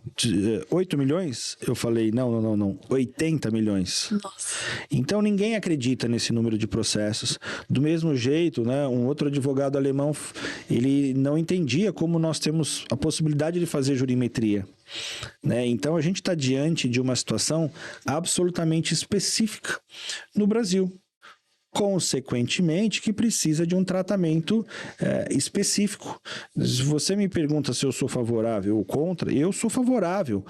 8 milhões? Eu falei, não, 80 milhões. Nossa. Então, ninguém acredita nesse número de processos. Do mesmo jeito, né, um outro advogado alemão, ele não entendia como nós temos a possibilidade de fazer jurimetria. Né? Então, a gente está diante de uma situação absolutamente específica no Brasil. Consequentemente, que precisa de um tratamento específico. Se você me pergunta se eu sou favorável ou contra, eu sou favorável,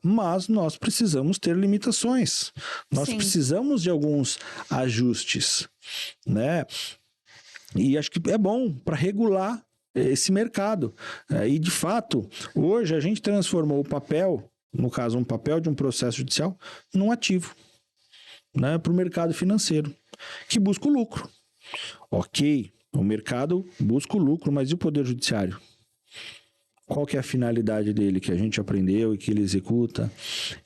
mas nós precisamos ter limitações. Nós precisamos de alguns ajustes, né? E acho que é bom para regular esse mercado. E, de fato, hoje a gente transformou o papel, no caso, um papel de um processo judicial, num ativo. Né, para o mercado financeiro, que busca o lucro. Ok, o mercado busca o lucro, mas e o Poder Judiciário? Qual que é a finalidade dele, que a gente aprendeu e que ele executa?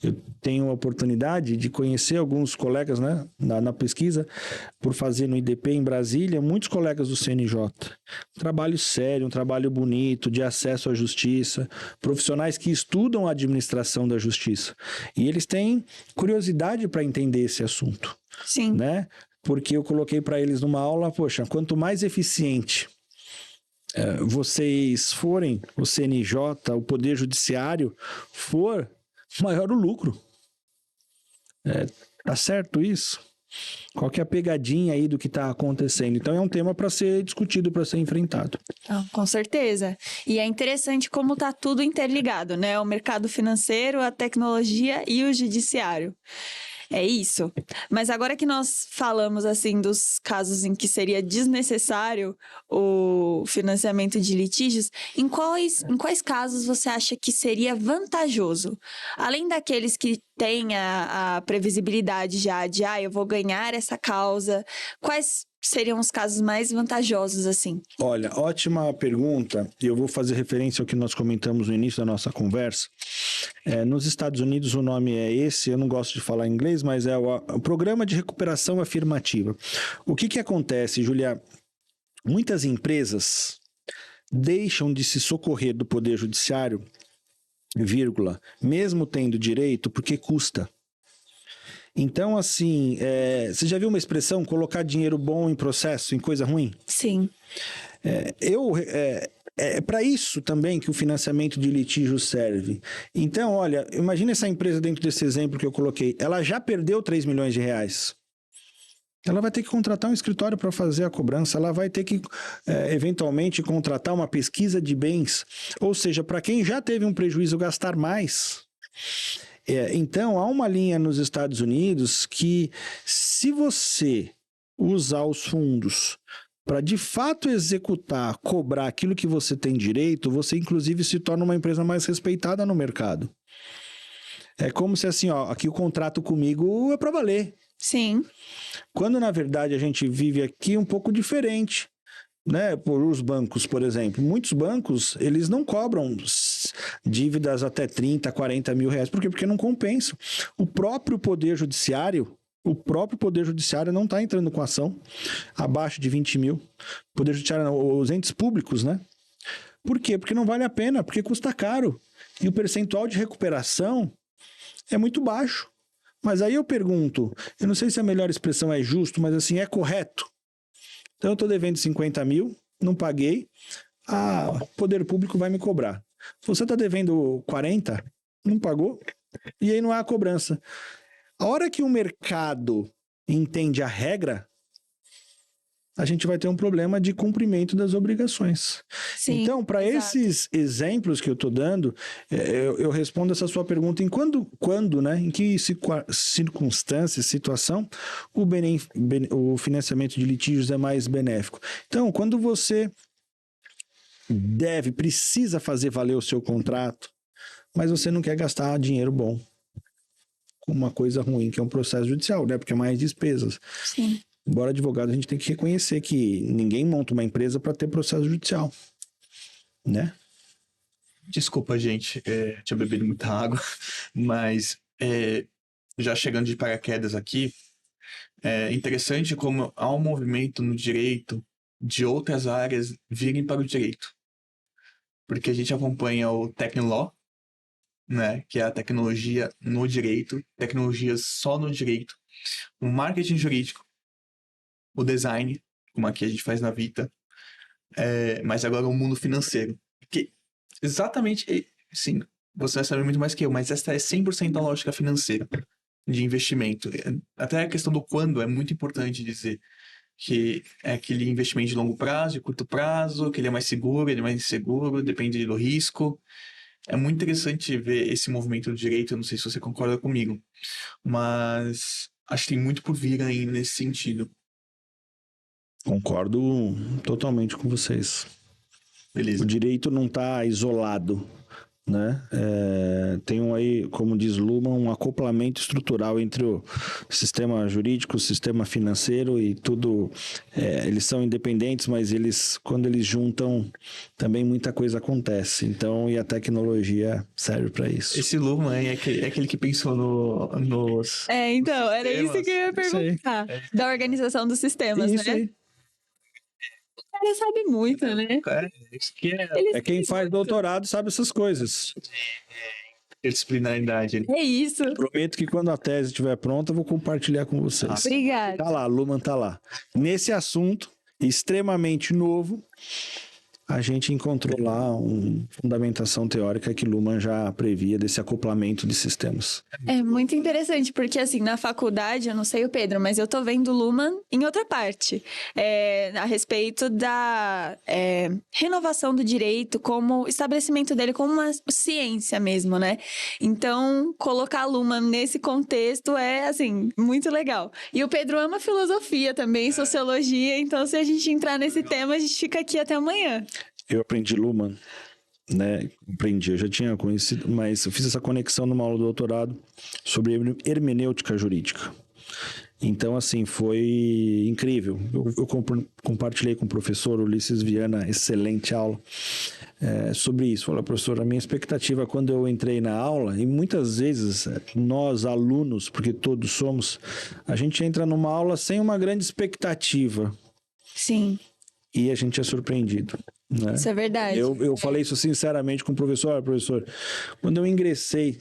Eu tenho a oportunidade de conhecer alguns colegas, né, na pesquisa, por fazer no IDP em Brasília, muitos colegas do CNJ. Um trabalho sério, um trabalho bonito, de acesso à justiça, profissionais que estudam a administração da justiça. E eles têm curiosidade para entender esse assunto. Sim. Né? Porque eu coloquei para eles numa aula, poxa, quanto mais eficiente vocês forem, o CNJ, o Poder Judiciário for, maior o lucro. Tá certo isso? Qual que é a pegadinha aí do que está acontecendo? Então é um tema para ser discutido, para ser enfrentado. Com certeza. E é interessante como está tudo interligado, né? O mercado financeiro, a tecnologia e o judiciário. É isso. Mas agora que nós falamos assim dos casos em que seria desnecessário o financiamento de litígios, em quais casos você acha que seria vantajoso? Além daqueles que têm a previsibilidade já de eu vou ganhar essa causa, quais seriam os casos mais vantajosos assim? Olha, ótima pergunta. Eu vou fazer referência ao que nós comentamos no início da nossa conversa. Nos Estados Unidos o nome é esse, eu não gosto de falar em inglês, mas é o Programa de Recuperação Afirmativa. O que acontece, Julia? Muitas empresas deixam de se socorrer do Poder Judiciário, mesmo tendo direito, porque custa. Então, assim, você já viu uma expressão, colocar dinheiro bom em processo, em coisa ruim? Sim. É para isso também que o financiamento de litígio serve. Então, olha, imagina essa empresa dentro desse exemplo que eu coloquei. Ela já perdeu 3 milhões de reais. Ela vai ter que contratar um escritório para fazer a cobrança. Ela vai ter que, eventualmente, contratar uma pesquisa de bens. Ou seja, para quem já teve um prejuízo, gastar mais. Então, há uma linha nos Estados Unidos que, se você usar os fundos para de fato executar, cobrar aquilo que você tem direito, você inclusive se torna uma empresa mais respeitada no mercado. É como se assim, aqui o contrato comigo é para valer. Sim. Quando na verdade a gente vive aqui um pouco diferente, né? Por os bancos, por exemplo. Muitos bancos, eles não cobram dívidas até 30, 40 mil reais. Por quê? Porque não compensa. O próprio Poder Judiciário não está entrando com ação abaixo de 20 mil. Poder Judiciário não, os entes públicos, né? Por quê? Porque não vale a pena, porque custa caro. E o percentual de recuperação é muito baixo. Mas aí eu pergunto, eu não sei se a melhor expressão é justo, mas assim, é correto? Então eu estou devendo 50 mil, não paguei, o poder público vai me cobrar. Você está devendo 40, não pagou, e aí não há cobrança. A hora que o mercado entende a regra, a gente vai ter um problema de cumprimento das obrigações. Sim, Então, para exato. esses exemplos que eu estou dando, eu respondo essa sua pergunta em quando, né? Em que circunstância, situação, o financiamento de litígios é mais benéfico. Então, quando você precisa fazer valer o seu contrato, mas você não quer gastar dinheiro bom com uma coisa ruim, que é um processo judicial, né? Porque é mais despesas. Sim. Embora advogado, a gente tem que reconhecer que ninguém monta uma empresa para ter processo judicial, né? Desculpa, gente, tinha bebido muita água, mas já chegando de paraquedas aqui, é interessante como há um movimento no direito de outras áreas virem para o direito. Porque a gente acompanha o Tecnolaw, né, que é a tecnologia no direito, tecnologias só no direito, o marketing jurídico, o design, como aqui a gente faz na Vita, mas agora o mundo financeiro. Que exatamente, sim, você vai saber muito mais que eu, mas essa é 100% a lógica financeira de investimento. Até a questão do quando é muito importante dizer que é aquele investimento de longo prazo, de curto prazo, que ele é mais seguro, ele é mais inseguro, depende do risco. É muito interessante ver esse movimento do direito, eu não sei se você concorda comigo, mas acho que tem muito por vir aí nesse sentido. Concordo totalmente com vocês. Beleza. O direito não está isolado, né? Tem aí, como diz Luhmann, um acoplamento estrutural entre o sistema jurídico, o sistema financeiro e tudo. Eles são independentes, mas quando eles juntam, também muita coisa acontece. Então, e a tecnologia serve para isso. Esse Luhmann é aquele que pensou nos... Então, era isso que eu ia Isso aí. perguntar. Da organização dos sistemas, Isso né? aí. O cara sabe muito, né? Isso que é Ele É quem faz doutorado sabe essas coisas. disciplinaridade. É isso. Prometo que quando a tese estiver pronta, eu vou compartilhar com vocês. Obrigada. Tá lá, Luhmann tá lá. Nesse assunto extremamente novo, a gente encontrou lá uma fundamentação teórica que Luhmann já previa desse acoplamento de sistemas. É muito interessante, porque assim, na faculdade, eu não sei o Pedro, mas eu tô vendo Luhmann em outra parte, a respeito da renovação do direito, como estabelecimento dele como uma ciência mesmo, né? Então, colocar Luhmann nesse contexto é, assim, muito legal. E o Pedro ama filosofia também, sociologia, então se a gente entrar nesse tema, a gente fica aqui até amanhã. Eu aprendi Luhmann, né? Eu já tinha conhecido, mas eu fiz essa conexão numa aula do doutorado sobre hermenêutica jurídica. Então, assim, foi incrível. Eu compartilhei com o professor Ulisses Viana, excelente aula, sobre isso. Falei, professor, a minha expectativa quando eu entrei na aula, e muitas vezes nós, alunos, porque todos somos, a gente entra numa aula sem uma grande expectativa. Sim. E a gente é surpreendido, né? Isso é verdade. Eu falei isso sinceramente com o professor. Olha, professor, quando eu ingressei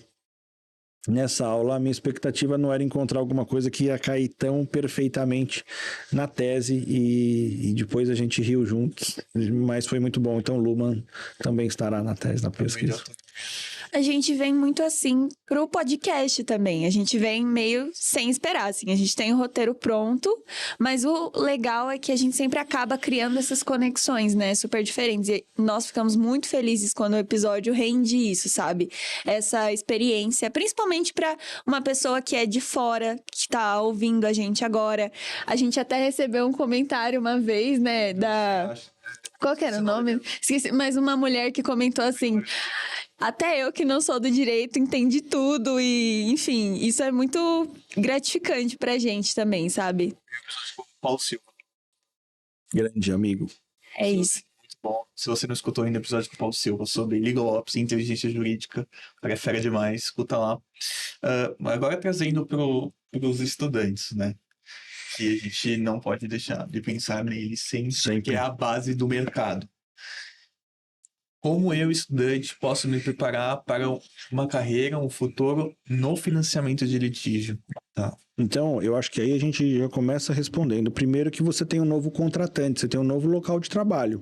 nessa aula, a minha expectativa não era encontrar alguma coisa que ia cair tão perfeitamente na tese e depois a gente riu juntos, mas foi muito bom. Então, Luhmann também estará na tese, na pesquisa. A gente vem muito assim pro podcast também. A gente vem meio sem esperar, assim. A gente tem o roteiro pronto, mas o legal é que a gente sempre acaba criando essas conexões, né? Super diferentes. E nós ficamos muito felizes quando o episódio rende isso, sabe? Essa experiência, principalmente para uma pessoa que é de fora, que tá ouvindo a gente agora. A gente até recebeu um comentário uma vez, né? Qual que era o nome? Esqueci, mas uma mulher que comentou assim: até eu que não sou do direito entendi tudo e, enfim, isso é muito gratificante pra gente também, sabe? Paulo Silva. Grande amigo. É isso. Muito bom. Se você não escutou ainda o episódio com o Paulo Silva sobre Legal Ops e inteligência jurídica, é fera demais, escuta lá. Agora trazendo para os estudantes, né? Que a gente não pode deixar de pensar neles sempre, que é a base do mercado. Como eu, estudante, posso me preparar para uma carreira, um futuro no financiamento de litígio? Tá. Então, eu acho que aí a gente já começa respondendo. Primeiro que você tem um novo contratante, você tem um novo local de trabalho.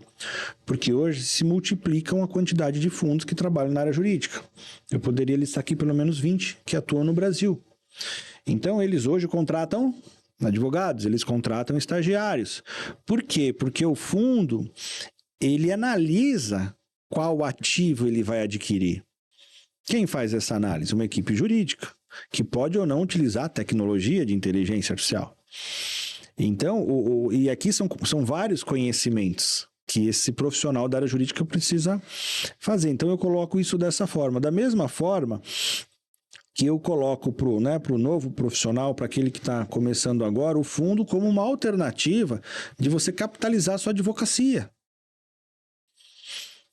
Porque hoje se multiplicam a quantidade de fundos que trabalham na área jurídica. Eu poderia listar aqui pelo menos 20 que atuam no Brasil. Então, eles hoje contratam advogados, eles contratam estagiários. Por quê? Porque o fundo, ele analisa qual ativo ele vai adquirir. Quem faz essa análise? Uma equipe jurídica, que pode ou não utilizar a tecnologia de inteligência artificial. Então, e aqui são vários conhecimentos que esse profissional da área jurídica precisa fazer. Então, eu coloco isso dessa forma. Da mesma forma que eu coloco para o novo profissional, para aquele que está começando agora, o fundo como uma alternativa de você capitalizar a sua advocacia.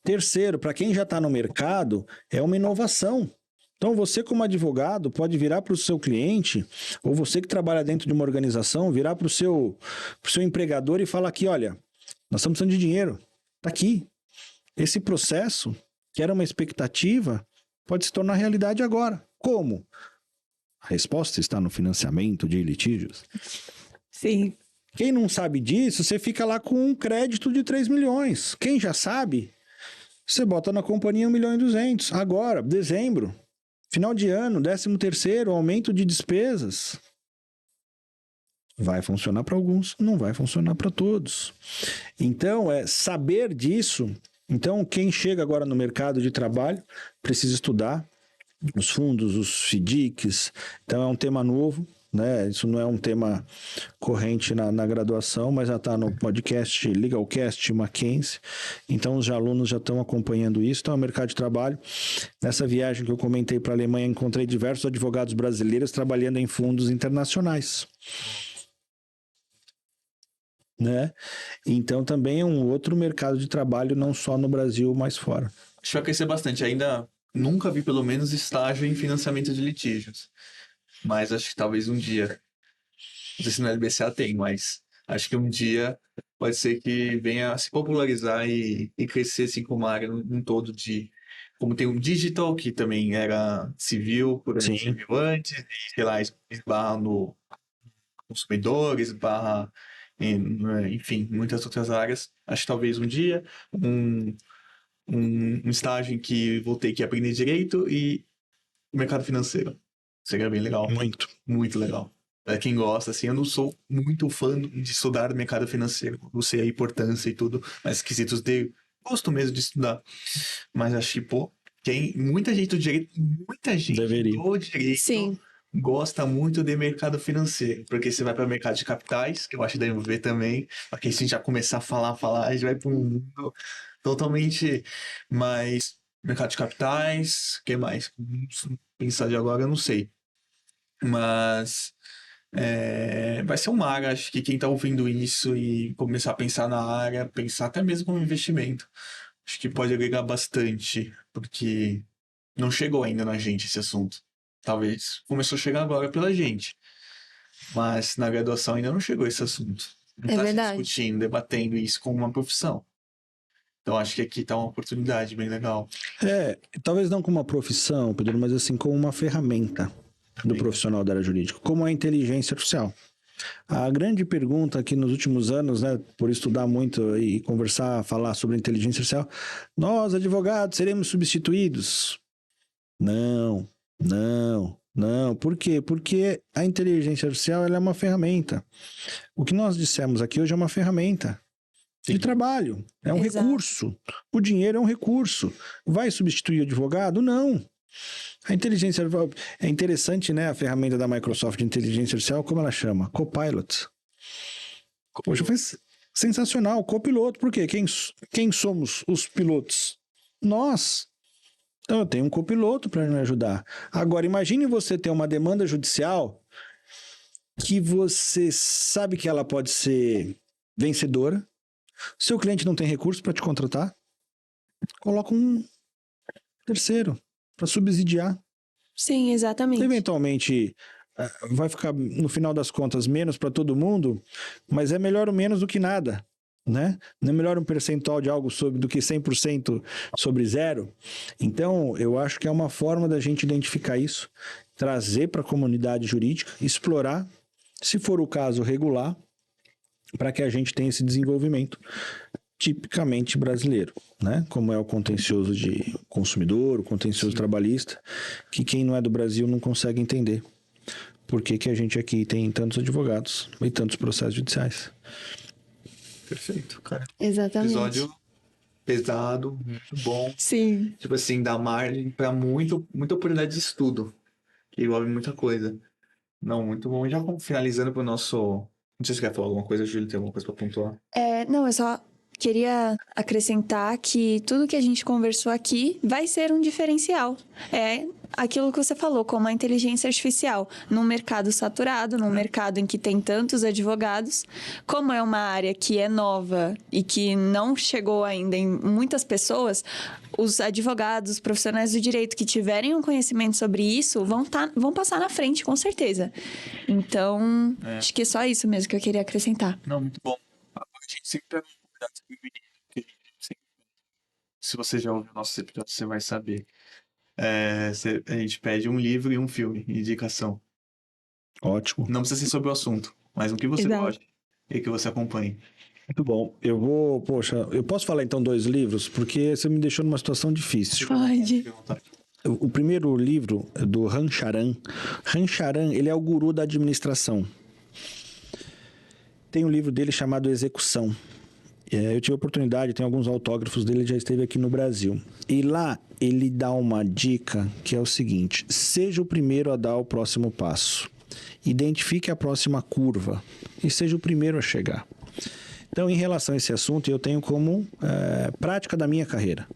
Terceiro, para quem já está no mercado, é uma inovação. Então, você como advogado pode virar para o seu cliente, ou você que trabalha dentro de uma organização, virar para o seu empregador e falar aqui, olha, nós estamos precisando de dinheiro, está aqui. Esse processo, que era uma expectativa, pode se tornar realidade agora. Como? A resposta está no financiamento de litígios. Sim. Quem não sabe disso, você fica lá com um crédito de 3 milhões. Quem já sabe, você bota na companhia 1.200.000. Agora, dezembro. Final de ano, 13º, aumento de despesas. Vai funcionar para alguns, não vai funcionar para todos. Então, saber disso. Então, quem chega agora no mercado de trabalho precisa estudar os fundos, os FDICs. Então, é um tema novo, né? Isso não é um tema corrente na graduação, mas já está no podcast LegalCast Mackenzie. Então, os alunos já estão acompanhando isso. Então, é o mercado de trabalho. Nessa viagem que eu comentei para a Alemanha, encontrei diversos advogados brasileiros trabalhando em fundos internacionais. Né? Então, também é um outro mercado de trabalho, não só no Brasil, mas fora. Acho que vai crescer bastante. Ainda nunca vi, pelo menos, estágio em financiamento de litígios. Mas acho que talvez um dia, não sei se no LBCA tem, mas acho que um dia pode ser que venha a se popularizar e crescer assim como uma área num todo de... Como tem um digital, que também era civil, por exemplo, civil antes, e, sei lá, esbarra no consumidor, esbarra enfim, muitas outras áreas. Acho que talvez um dia um estágio em que vou ter que aprender direito e o mercado financeiro. Seria bem legal. Muito. Muito legal. Para quem gosta, assim, eu não sou muito fã de estudar o mercado financeiro. Eu sei a importância e tudo, mas quesitos de gosto mesmo de estudar. Mas acho que, pô, muita gente do direito, Deveria. do direito Sim. gosta muito de mercado financeiro. Porque você vai para o mercado de capitais, que eu acho que deve ver também. Porque se a gente já começar a falar, a gente vai para um mundo totalmente mais... Mercado de capitais, o que mais? Pensar de agora, eu não sei. Mas vai ser uma área, acho que quem está ouvindo isso e começar a pensar na área, pensar até mesmo como investimento, acho que pode agregar bastante, porque não chegou ainda na gente esse assunto. Talvez começou a chegar agora pela gente, mas na graduação ainda não chegou esse assunto. Não está se verdade. discutindo, debatendo isso como uma profissão. Então acho que aqui está uma oportunidade bem legal. Talvez não como uma profissão, Pedro, mas assim como uma ferramenta do profissional da área jurídica, como a inteligência artificial. A grande pergunta aqui nos últimos anos, né, por estudar muito e conversar, falar sobre inteligência artificial, nós, advogados, seremos substituídos? Não. Por quê? Porque a inteligência artificial ela é uma ferramenta. O que nós dissemos aqui hoje é uma ferramenta de trabalho. É um recurso. O dinheiro é um recurso. Vai substituir o advogado? Não. A inteligência artificial... É interessante, né? A ferramenta da Microsoft de inteligência artificial, como ela chama? Copilot. Poxa, foi sensacional. Copiloto. Por quê? Quem somos os pilotos? Nós. Então, eu tenho um copiloto para me ajudar. Agora, imagine você ter uma demanda judicial que você sabe que ela pode ser vencedora. Seu cliente não tem recurso para te contratar, coloca um terceiro para subsidiar. Sim, exatamente. Eventualmente, vai ficar, no final das contas, menos para todo mundo, mas é melhor o menos do que nada, né? Não é melhor um percentual de algo do que 100% sobre zero. Então, eu acho que é uma forma da gente identificar isso, trazer para a comunidade jurídica, explorar, se for o caso, regular, para que a gente tenha esse desenvolvimento tipicamente brasileiro, né? Como é o contencioso de consumidor, o contencioso trabalhista, que quem não é do Brasil não consegue entender. por que a gente aqui tem tantos advogados e tantos processos judiciais. Perfeito, cara. Exatamente. Episódio pesado, muito bom. Sim. Tipo assim, dá margem pra muita oportunidade de estudo, que envolve muita coisa. Não, muito bom. E já finalizando pro nosso... Não sei se você quer falar alguma coisa, Júlio, tem alguma coisa pra pontuar? Não, eu só queria acrescentar que tudo que a gente conversou aqui vai ser um diferencial. É aquilo que você falou, como a inteligência artificial, num mercado saturado, num mercado em que tem tantos advogados, como é uma área que é nova e que não chegou ainda em muitas pessoas, os advogados, os profissionais do direito que tiverem um conhecimento sobre isso vão passar na frente, com certeza. Então, acho que é só isso mesmo que eu queria acrescentar. Não, muito bom. A gente sempre pega um convidado desprevenido, que a gente sempre... Se você já ouviu nossos episódios, você vai saber. A gente pede um livro e um filme, indicação. Ótimo. Não precisa ser sobre o assunto, mas o que você Exato. gosta e que você acompanhe. Muito bom. Eu posso falar então 2 livros? Porque você me deixou numa situação difícil. Pode. Fique à vontade. O primeiro livro é do Rancharan. Rancharan, ele é o guru da administração. Tem um livro dele chamado Execução. Eu tive a oportunidade, tem alguns autógrafos dele, ele já esteve aqui no Brasil. E lá ele dá uma dica que é o seguinte: seja o primeiro a dar o próximo passo. Identifique a próxima curva e seja o primeiro a chegar. Então, em relação a esse assunto, eu tenho como prática da minha carreira.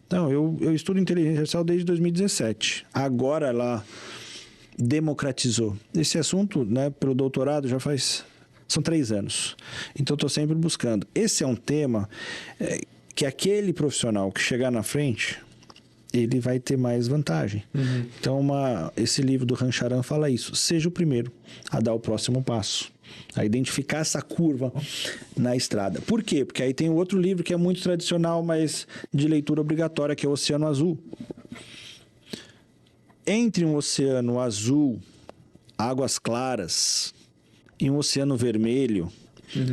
Então, eu estudo inteligência artificial desde 2017. Agora ela democratizou. Esse assunto, né, pelo doutorado, já faz... São 3 anos. Então, estou sempre buscando. Esse é um tema que aquele profissional que chegar na frente, ele vai ter mais vantagem. Uhum. Então, esse livro do Rancharan fala isso. Seja o primeiro a dar o próximo passo. A identificar essa curva na estrada. Por quê? Porque aí tem outro livro que é muito tradicional, mas de leitura obrigatória, que é o Oceano Azul. Entre um oceano azul, águas claras, e um oceano vermelho,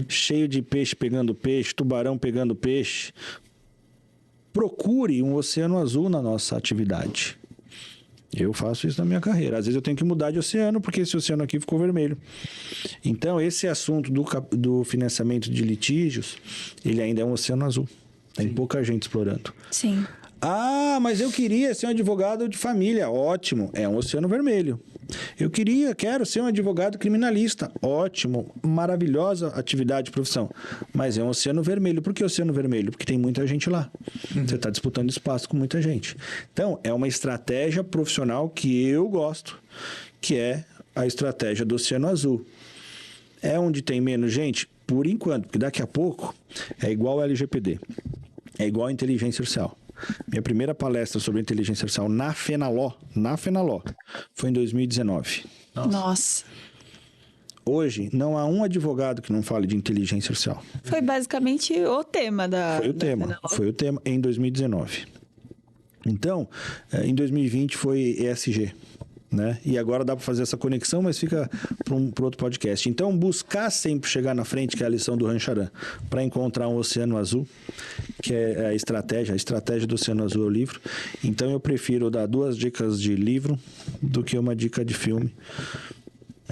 cheio de peixe pegando peixe, tubarão pegando peixe, procure um oceano azul na nossa atividade. Eu faço isso na minha carreira. Às vezes eu tenho que mudar de oceano, porque esse oceano aqui ficou vermelho. Então, esse assunto do financiamento de litígios, ele ainda é um oceano azul. Tem pouca gente explorando. Sim. Ah, mas eu queria ser um advogado de família. Ótimo, é um oceano vermelho. Quero ser um advogado criminalista. Ótimo, maravilhosa atividade, profissão. Mas é um oceano vermelho. Por que oceano vermelho? Porque tem muita gente lá. Você está disputando espaço com muita gente. Então, é uma estratégia profissional que eu gosto, que é a estratégia do oceano azul. É onde tem menos gente? Por enquanto, porque daqui a pouco é igual ao LGPD. É igual à inteligência artificial. Minha primeira palestra sobre inteligência artificial na FENALO, foi em 2019. Nossa. Hoje, não há um advogado que não fale de inteligência artificial. Foi basicamente o tema da... Foi o tema em 2019. Então, em 2020 foi ESG, né? E agora dá para fazer essa conexão, mas fica para outro podcast. Então, buscar sempre chegar na frente, que é a lição do Rancharan, para encontrar um oceano azul, que é a estratégia do oceano azul é o livro. Então, eu prefiro dar 2 dicas de livro do que uma dica de filme.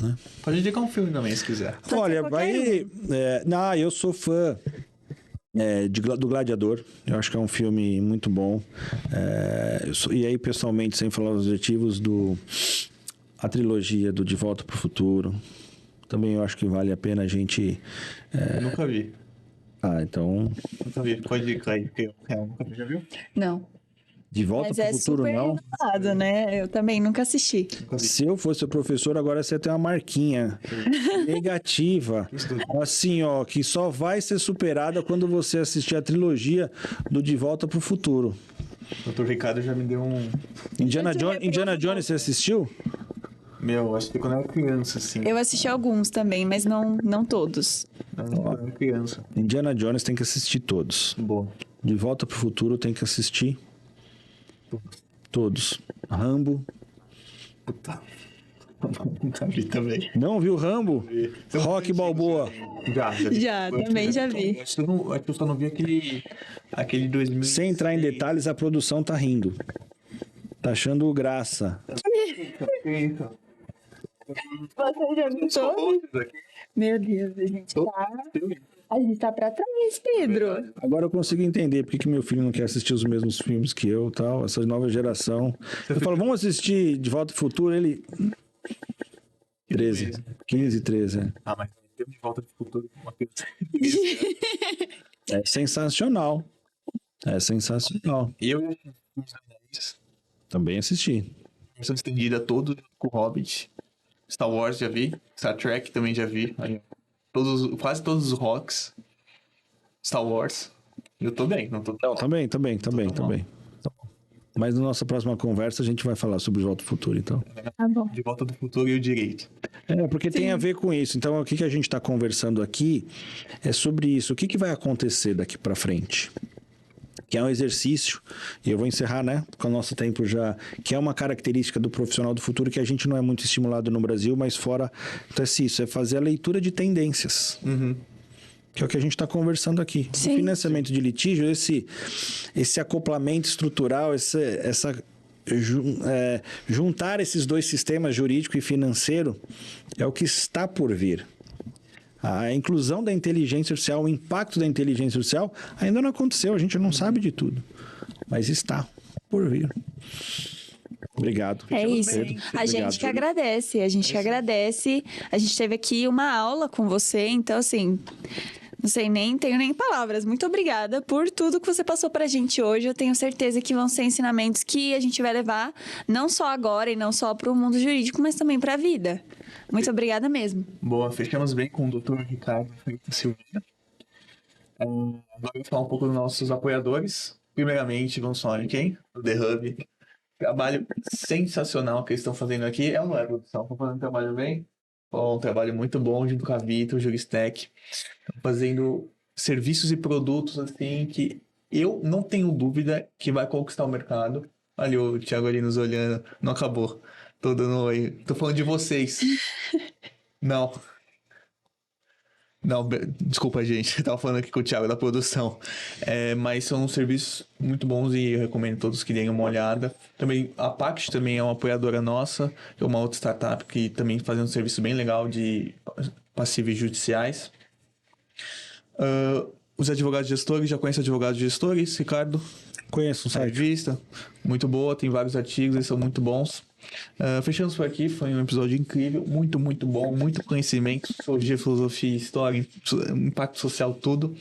Né? Pode indicar um filme também, se quiser. Olha, eu sou fã do Gladiador. Eu acho que é um filme muito bom. E aí, pessoalmente, sem falar os objetivos, a trilogia do De Volta para o Futuro. Também eu acho que vale a pena a gente... Nunca vi. Então... Nunca vi. Pode indicar aí, porque eu nunca vi. Já viu? Não. De Volta para o Futuro, super não? renomado, né? Eu também nunca assisti. Se eu fosse o professor, agora você tem uma marquinha negativa. Assim, ó, que só vai ser superada quando você assistir a trilogia do De Volta para o Futuro. O Dr. Ricardo já me deu um... Indiana Jones, você assistiu? Meu, acho que quando eu era criança, assim. Eu assisti alguns também, mas não todos. Quando eu era criança. Indiana Jones tem que assistir todos. Boa. De Volta para o Futuro tem que assistir todos. Rambo. Puta. Nunca vi também. Não viu Rambo? Rock Balboa. Já, também já vi. Acho que eu só não vi aquele 2000. Sem entrar em detalhes, a produção tá rindo. Tá achando graça. Você já gostou? Meu Deus, a gente tá pra trás, Pedro. Agora eu consigo entender porque que meu filho não quer assistir os mesmos filmes que eu, tal, essa nova geração. Eu falo, vamos assistir De Volta ao Futuro, ele 13, 15, 13. Ah, mas tem De Volta ao Futuro com uma criança. É sensacional. É sensacional. Eu Também assisti. versão estendida todo com o Hobbit. Star Wars já vi. Star Trek também já vi. Aí, quase todos os rocks. Star Wars. Eu tô bem, não tô. Não, também. Mas na nossa próxima conversa a gente vai falar sobre De Volta ao Futuro, então. Tá bom. De Volta do Futuro e o Direito. Porque tem a ver com isso. Então, o que a gente está conversando aqui é sobre isso. O que vai acontecer daqui para frente? Que é um exercício, e eu vou encerrar, né, com o nosso tempo já, que é uma característica do profissional do futuro que a gente não é muito estimulado no Brasil, mas fora, então é fazer a leitura de tendências. Que é o que a gente está conversando aqui. Sim. O financiamento de litígio, esse acoplamento estrutural, juntar esses dois sistemas, jurídico e financeiro, é o que está por vir. A inclusão da inteligência artificial, o impacto da inteligência artificial ainda não aconteceu, a gente não sabe de tudo, mas está por vir. Obrigado. É isso. Pedro. A gente que agradece, a gente que agradece. A gente teve aqui uma aula com você, então assim, não sei tenho nem palavras. Muito obrigada por tudo que você passou pra gente hoje. Eu tenho certeza que vão ser ensinamentos que a gente vai levar não só agora e não só pro mundo jurídico, mas também pra vida. Muito obrigada mesmo. Boa, fechamos bem com o Dr. Ricardo Freitas Silveira. Agora eu vou falar um pouco dos nossos apoiadores. Primeiramente, vamos falar de quem? O The Hub. Trabalho sensacional que eles estão fazendo aqui. É uma produção, estão fazendo um trabalho bem bom, um trabalho muito bom junto com a Vitor, o Juristec. Estão fazendo serviços e produtos assim que eu não tenho dúvida que vai conquistar o mercado. Olha o Thiago ali nos olhando. Não acabou. Tô dando oi. Tô falando de vocês. Não, desculpa, gente. Eu tava falando aqui com o Thiago da produção. Mas são serviços muito bons e eu recomendo todos que deem uma olhada. Também, a Pact também é uma apoiadora nossa, é uma outra startup que também faz um serviço bem legal de passivos judiciais. Os advogados gestores, já conhece advogados gestores, Ricardo? Conheço o A site. revista, muito boa, tem vários artigos, eles são muito bons. Fechamos por aqui, foi um episódio incrível, muito bom, muito conhecimento, sociologia, filosofia, história, impacto social, tudo.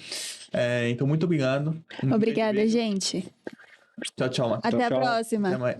Então, muito obrigado. Obrigada, gente. Tchau, Matheus. Até a tchau. próxima. Até mais.